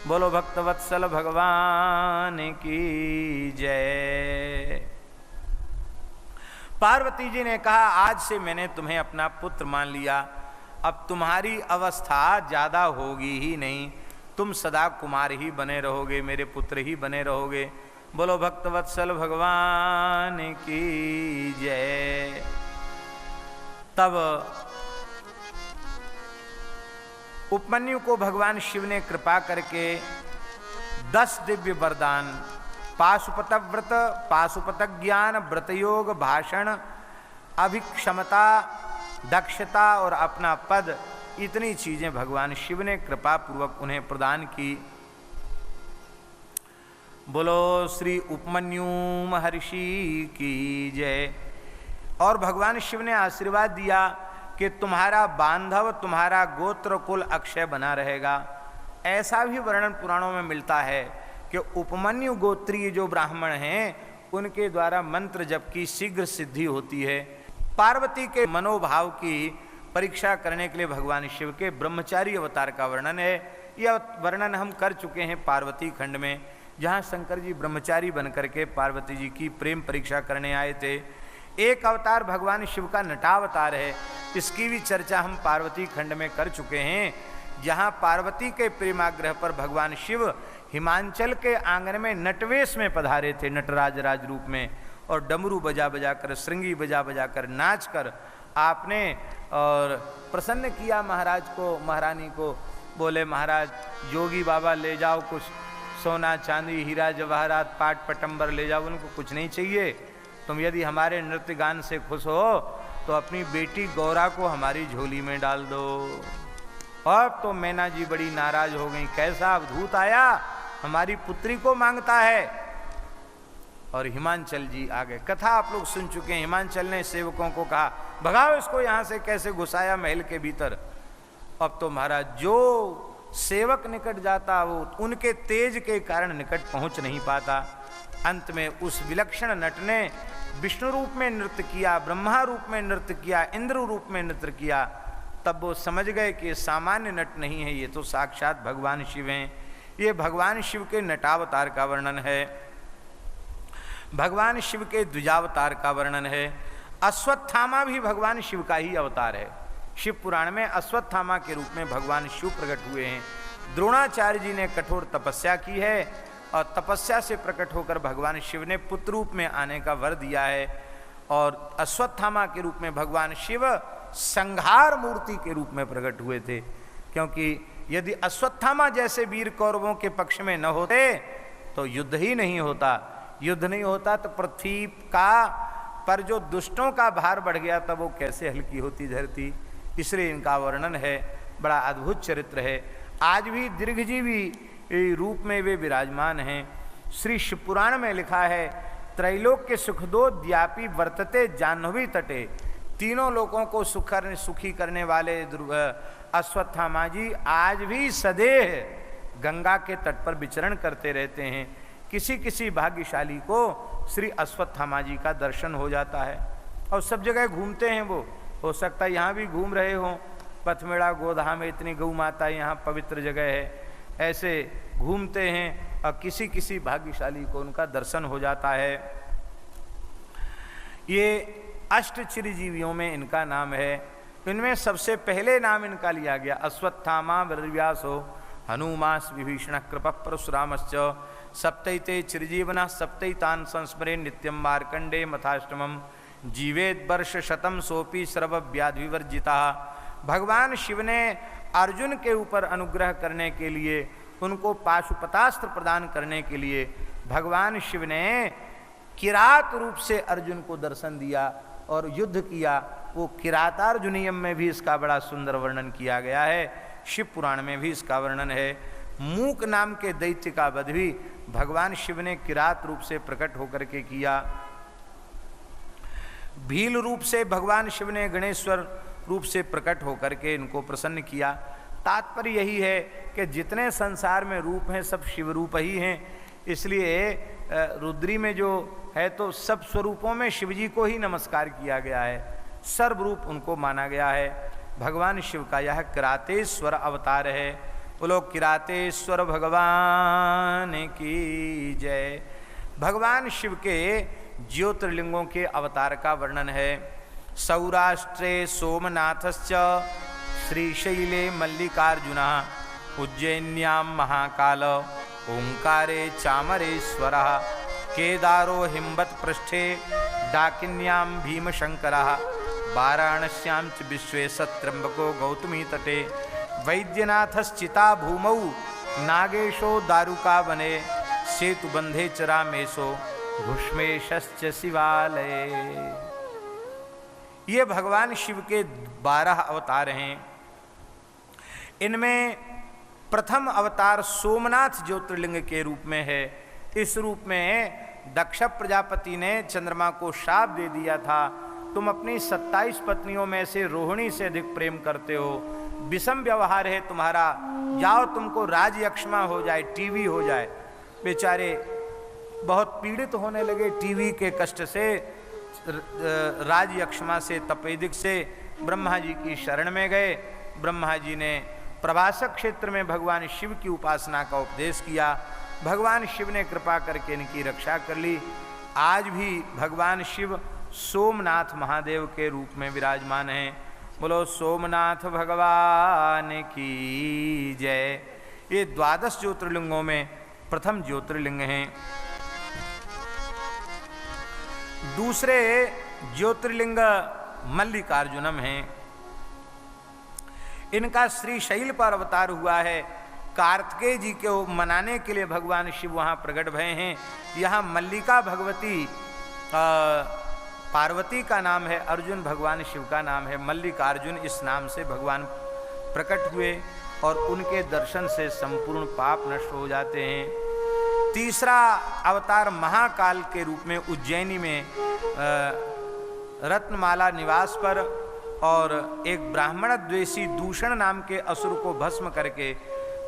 बोलो भक्तवत्सल भगवान की जय। पार्वती जी ने कहा आज से मैंने तुम्हें अपना पुत्र मान लिया, अब तुम्हारी अवस्था ज़्यादा होगी ही नहीं, तुम सदा कुमार ही बने रहोगे, मेरे पुत्र ही बने रहोगे। बोलो भक्तवत्सल भगवान की जय। तब उपमन्यु को भगवान शिव ने कृपा करके 10 दिव्य वरदान, पाशुपत व्रत, पाशुपत ज्ञान, व्रत योग, भाषण, अभिक्षमता, दक्षता और अपना पद, इतनी चीजें भगवान शिव ने कृपा पूर्वक उन्हें प्रदान की। बोलो श्री उपमन्यु महर्षि की जय। और भगवान शिव ने आशीर्वाद दिया कि तुम्हारा बांधव, तुम्हारा गोत्र कुल अक्षय बना रहेगा। ऐसा भी वर्णन पुराणों में मिलता है कि उपमन्यु गोत्रीय जो ब्राह्मण हैं उनके द्वारा मंत्र जप की शीघ्र सिद्धि होती है। पार्वती के मनोभाव की परीक्षा करने के लिए भगवान शिव के ब्रह्मचारी अवतार का वर्णन है। यह वर्णन हम कर चुके हैं पार्वती खंड में, जहाँ शंकर जी ब्रह्मचारी बनकर के पार्वती जी की प्रेम परीक्षा करने आए थे। एक अवतार भगवान शिव का नटावतार है, इसकी भी चर्चा हम पार्वती खंड में कर चुके हैं, जहाँ पार्वती के प्रेमाग्रह पर भगवान शिव हिमांचल के आंगन में नटवेश में पधारे थे, नटराज राज रूप में, और डमरू बजा बजा कर, श्रृंगी बजा बजा कर, नाच कर आपने और प्रसन्न किया महाराज को, महारानी को। बोले महाराज जोगी बाबा ले जाओ कुछ सोना चांदी हीरा जवाहरात पाट पटंबर ले जाओ, उनको कुछ नहीं चाहिए। तुम यदि हमारे नृत्य गान से खुश हो तो अपनी बेटी गौरा को हमारी झोली में डाल दो। और तो मैना जी बड़ी नाराज हो गई, कैसा अवधूत आया, हमारी पुत्री को मांगता है। और हिमांचल जी आ गए। कथा आप लोग सुन चुके हैं। हिमांचल ने सेवकों को कहा भगाओ इसको यहाँ से, कैसे घुसाया महल के भीतर। अब तो महाराज जो सेवक निकट जाता वो उनके तेज के कारण निकट पहुंच नहीं पाता। अंत में उस विलक्षण नट ने विष्णु रूप में नृत्य किया, ब्रह्मा रूप में नृत्य किया, इंद्र रूप में नृत्य किया। तब वो समझ गए कि ये सामान्य नट नहीं है, ये तो साक्षात भगवान शिव हैं। ये भगवान शिव के नटावतार का वर्णन है, भगवान शिव के द्विजावतार का वर्णन है। अश्वत्थामा भी भगवान शिव का ही अवतार है। शिव पुराण में अश्वत्थामा के रूप में भगवान शिव प्रकट हुए हैं। द्रोणाचार्य जी ने कठोर तपस्या की है और तपस्या से प्रकट होकर भगवान शिव ने पुत्र रूप में आने का वर दिया है। और अश्वत्थामा के रूप में भगवान शिव संहार मूर्ति के रूप में प्रकट हुए थे, क्योंकि यदि अश्वत्थामा जैसे वीर कौरवों के पक्ष में न होते तो युद्ध ही नहीं होता। युद्ध नहीं होता तो पृथ्वी का पर जो दुष्टों का भार बढ़ गया तब वो कैसे हल्की होती धरती। इसलिए इनका वर्णन है, बड़ा अद्भुत चरित्र है। आज भी दीर्घजीवी रूप में वे विराजमान हैं। श्री शिवपुराण में लिखा है त्रैलोक्य सुखदो द्यापी वर्तते जाह्नवी तटे। तीनों लोगों को सुखी करने वाले अश्वत्थामा जी आज भी सदैव गंगा के तट पर विचरण करते रहते हैं। किसी किसी भाग्यशाली को श्री अश्वत्थामा जी का दर्शन हो जाता है और सब जगह घूमते हैं वो। हो सकता है यहाँ भी घूम रहे हों, पथमेड़ा गोधा में इतनी गौ माता यहाँ पवित्र जगह है, ऐसे घूमते हैं और किसी किसी भाग्यशाली को उनका दर्शन हो जाता है। ये अष्ट चिरजीवियों में इनका नाम है। इनमें सबसे पहले नाम इनका लिया गया अश्वत्थामा वेदव्यासो हनुमास विभीषण कृप परशुरामश्च सप्तैते चिरजीवना सप्तैतान संस्मरे नित्यम मार्कंडे मथाष्टमम जीवेद वर्ष शतम सोपी सर्व व्याधिवर्जिता। भगवान शिव ने अर्जुन के ऊपर अनुग्रह करने के लिए, उनको पाशुपतास्त्र प्रदान करने के लिए भगवान शिव ने किरात रूप से अर्जुन को दर्शन दिया और युद्ध किया। वो किरातार्जुनीयम में भी इसका बड़ा सुंदर वर्णन किया गया है, शिव पुराण में भी इसका वर्णन है। मूक नाम के दैत्य का वध भी भगवान शिव ने किरात रूप से प्रकट होकर के किया। भील रूप से भगवान शिव ने गणेश्वर रूप से प्रकट होकर के इनको प्रसन्न किया। तात्पर्य यही है कि जितने संसार में रूप हैं सब शिव रूप ही हैं। इसलिए रुद्री में जो है तो सब स्वरूपों में शिवजी को ही नमस्कार किया गया है, सर्वरूप उनको माना गया है। भगवान शिव का यह किरातेश्वर अवतार है। बोलो किरातेश्वर भगवान की जय। भगवान शिव के ज्योतिर्लिंगों के अवतार का वर्णन है। सौराष्ट्रे सोमनाथश्च श्रीशैले मल्लिकार्जुनः उज्जैन्यां महाकाल ओंकारे चामरेश्वरः केदारो हिम्बत्पृष्ठे डाकिन्यां भीमशंकरः वाराणस्यां च विश्वेशत्रम्बको गौतमी तटे वैद्यनाथश्चिता भूमौ नागेशो दारुकावने सेतुबंधे च रामेशो घुष्मेशश्च शिवालये। ये भगवान शिव के 12 अवतार हैं। इनमें प्रथम अवतार सोमनाथ ज्योतिर्लिंग के रूप में है। इस रूप में दक्ष प्रजापति ने चंद्रमा को शाप दे दिया था, तुम अपनी 27 पत्नियों में से रोहिणी से अधिक प्रेम करते हो, विषम व्यवहार है तुम्हारा, जाओ तुमको राजयक्ष्मा हो जाए, टीवी हो जाए। बेचारे बहुत पीड़ित होने लगे टीवी के कष्ट से, राजयक्ष्मा से, तपेदिक से ब्रह्मा जी की शरण में गए। ब्रह्मा जी ने प्रभासक क्षेत्र में भगवान शिव की उपासना का उपदेश किया। भगवान शिव ने कृपा करके इनकी रक्षा कर ली। आज भी भगवान शिव सोमनाथ महादेव के रूप में विराजमान हैं। बोलो सोमनाथ भगवान की जय। ये 12 ज्योतिर्लिंगों में प्रथम ज्योतिर्लिंग हैं। दूसरे ज्योतिर्लिंग मल्लिकार्जुनम हैं। इनका श्रीशैल पर अवतार हुआ है। कार्तिकेय जी को मनाने के लिए भगवान शिव वहाँ प्रकट भये हैं। यहाँ मल्लिका भगवती पार्वती का नाम है, अर्जुन भगवान शिव का नाम है। मल्लिकार्जुन इस नाम से भगवान प्रकट हुए और उनके दर्शन से संपूर्ण पाप नष्ट हो जाते हैं। तीसरा अवतार महाकाल के रूप में उज्जैनी में रत्नमाला निवास पर और एक ब्राह्मण द्वेषी दूषण नाम के असुर को भस्म करके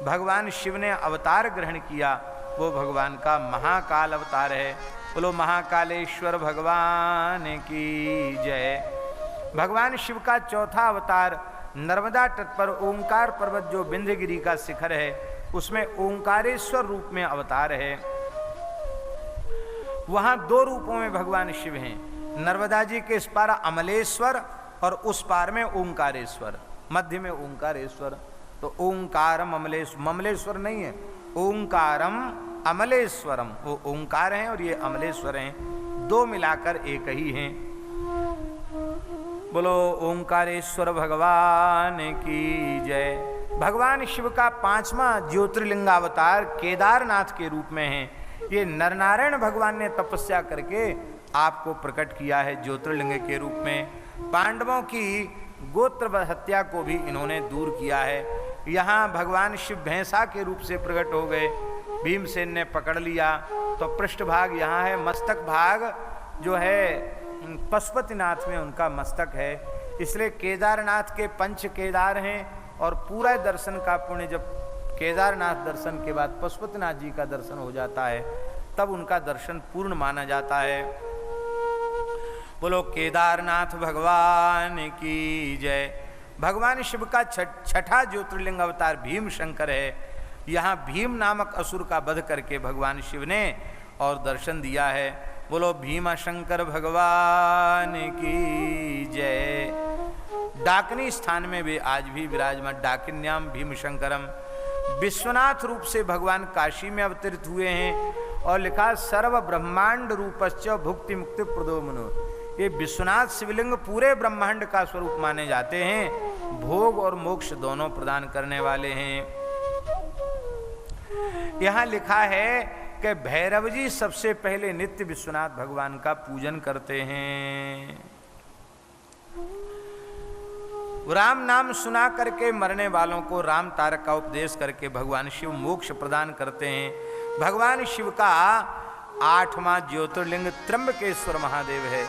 भगवान शिव ने अवतार ग्रहण किया। वो भगवान का महाकाल अवतार है। बोलो महाकालेश्वर भगवान की जय। भगवान शिव का चौथा अवतार नर्मदा तट पर ओंकार पर्वत जो विंध्यगिरी का शिखर है उसमें ओंकारेश्वर रूप में अवतार है। वहां 2 रूपों में भगवान शिव हैं। नर्मदा जी के इस पार अमलेश्वर और उस पार में ओंकारेश्वर, मध्य में ओंकारेश्वर। तो ओंकारम अमलेश्वर, ममलेश्वर नहीं है, ओंकारम अमलेश्वरम, वो ओंकार हैं और ये अमलेश्वर हैं, 2 मिलाकर एक ही हैं। बोलो ओंकारेश्वर भगवान की जय। भगवान शिव का 5वां ज्योतिर्लिंगावतार केदारनाथ के रूप में है। ये नरनारायण भगवान ने तपस्या करके आपको प्रकट किया है ज्योतिर्लिंग के रूप में। पांडवों की गोत्र हत्या को भी इन्होंने दूर किया है। यहाँ भगवान शिव भैंसा के रूप से प्रकट हो गए। भीमसेन ने पकड़ लिया तो पृष्ठभाग यहाँ है, मस्तक भाग जो है पशुपतिनाथ में उनका मस्तक है। इसलिए केदारनाथ के 5 केदार हैं और पूरा दर्शन का पुण्य जब केदारनाथ दर्शन के बाद पशुपतिनाथ जी का दर्शन हो जाता है तब उनका दर्शन पूर्ण माना जाता है। बोलो केदारनाथ भगवान की जय। भगवान शिव का 6ठा ज्योतिर्लिंग अवतार भीम शंकर है। यहाँ भीम नामक असुर का वध करके भगवान शिव ने और दर्शन दिया है। बोलो भीमा शंकर भगवान की जय। डाकिनी स्थान में वे आज भी विराजमान, डाकिन्याम भीम शंकरम। विश्वनाथ रूप से भगवान काशी में अवतरित हुए हैं और लिखा सर्व ब्रह्मांड रूपश्च भुक्ति मुक्ति प्रदो मनो। ये विश्वनाथ शिवलिंग पूरे ब्रह्मांड का स्वरूप माने जाते हैं, भोग और मोक्ष दोनों प्रदान करने वाले हैं। यहाँ लिखा है कि भैरव जी सबसे पहले नित्य विश्वनाथ भगवान का पूजन करते हैं। राम नाम सुना करके मरने वालों को राम तारक का उपदेश करके भगवान शिव मोक्ष प्रदान करते हैं। भगवान शिव का 8वां ज्योतिर्लिंग त्र्यंबकेश्वर महादेव है।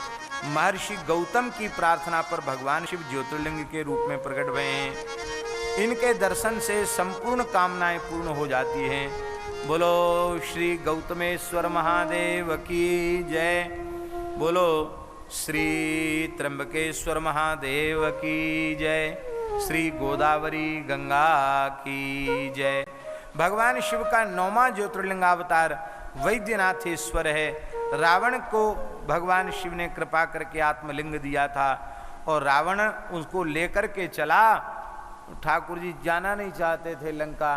महर्षि गौतम की प्रार्थना पर भगवान शिव ज्योतिर्लिंग के रूप में प्रकट हुए हैं। इनके दर्शन से संपूर्ण कामनाएं पूर्ण हो जाती हैं। बोलो श्री गौतमेश्वर महादेव की जय। बोलो श्री त्र्यंबकेश्वर महादेव की जय। श्री गोदावरी गंगा की जय। भगवान शिव का 9वां ज्योतिर्लिंगावतार वैद्यनाथेश्वर है। रावण को भगवान शिव ने कृपा करके आत्मलिंग दिया था और रावण उसको लेकर के चला। ठाकुर जी जाना नहीं चाहते थे लंका,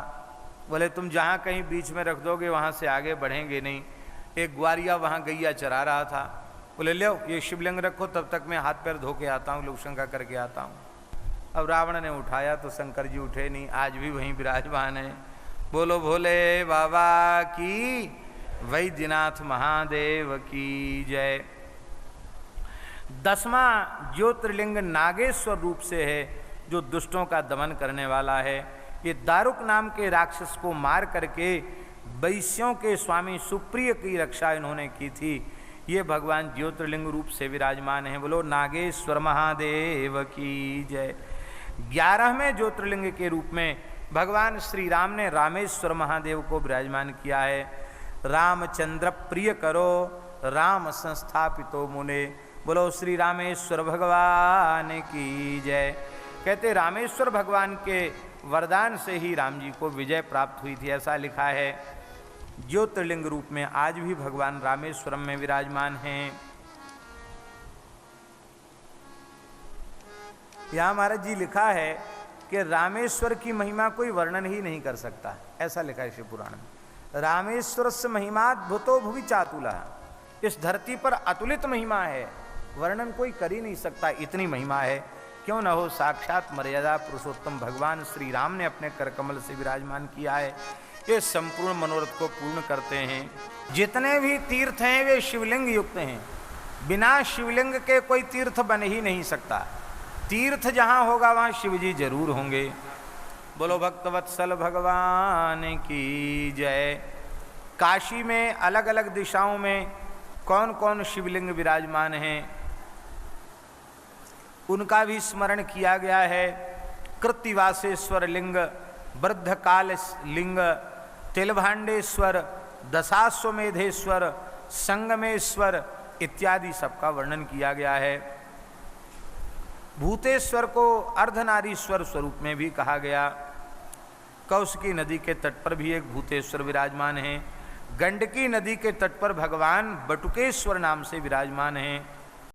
बोले तुम जहाँ कहीं बीच में रख दोगे वहाँ से आगे बढ़ेंगे नहीं। एक ग्वारिया वहाँ गैया चरा रहा था, बोले ले ये शिवलिंग रखो, तब तक मैं हाथ पैर धो के आता हूँ, लोक शंका करके आता हूँ। अब रावण ने उठाया तो शंकर जी उठे नहीं, आज भी वहीं विराजमान है। बोलो भोले बाबा की, वैद्यनाथ महादेव की जय। 10वां ज्योतिर्लिंग नागेश्वर रूप से है, जो दुष्टों का दमन करने वाला है। ये दारुक नाम के राक्षस को मार करके वैश्यों के स्वामी सुप्रिय की रक्षा इन्होंने की थी। ये भगवान ज्योतिर्लिंग रूप से विराजमान है। बोलो नागेश्वर महादेव की जय। 11वें ज्योतिर्लिंग के रूप में भगवान श्री राम ने रामेश्वर महादेव को विराजमान किया है। रामचंद्र प्रिय करो राम संस्थापितो मुने। बोलो श्री रामेश्वर भगवान की जय। कहते रामेश्वर भगवान के वरदान से ही राम जी को विजय प्राप्त हुई थी, ऐसा लिखा है। ज्योतिर्लिंग रूप में आज भी भगवान रामेश्वरम में विराजमान हैं। यहाँ महाराज जी लिखा है कि रामेश्वर की महिमा कोई वर्णन ही नहीं कर सकता, ऐसा लिखा है शिव पुराण में। रामेश्वर से महिमाद्भुतो भुवि चातुला, इस धरती पर अतुलित महिमा है, वर्णन कोई कर ही नहीं सकता, इतनी महिमा है। क्यों न हो, साक्षात मर्यादा पुरुषोत्तम भगवान श्री राम ने अपने करकमल से विराजमान किया है। ये संपूर्ण मनोरथ को पूर्ण करते हैं। जितने भी तीर्थ हैं वे शिवलिंग युक्त हैं, बिना शिवलिंग के कोई तीर्थ बन ही नहीं सकता। तीर्थ जहाँ होगा वहाँ शिवजी जरूर होंगे। बोलो भक्तवत्सल भगवान की जय। काशी में अलग अलग दिशाओं में कौन कौन शिवलिंग विराजमान हैं उनका भी स्मरण किया गया है। कृत्तिवासेश्वर लिंग, वृद्धकाल लिंग, तिलभांडेश्वर, दशाश्वमेधेश्वर, संगमेश्वर इत्यादि सबका वर्णन किया गया है। भूतेश्वर को अर्धनारीश्वर स्वरूप में भी कहा गया। कौशिकी नदी के तट पर भी एक भूतेश्वर विराजमान है। गंडकी नदी के तट पर भगवान बटुकेश्वर नाम से विराजमान हैं।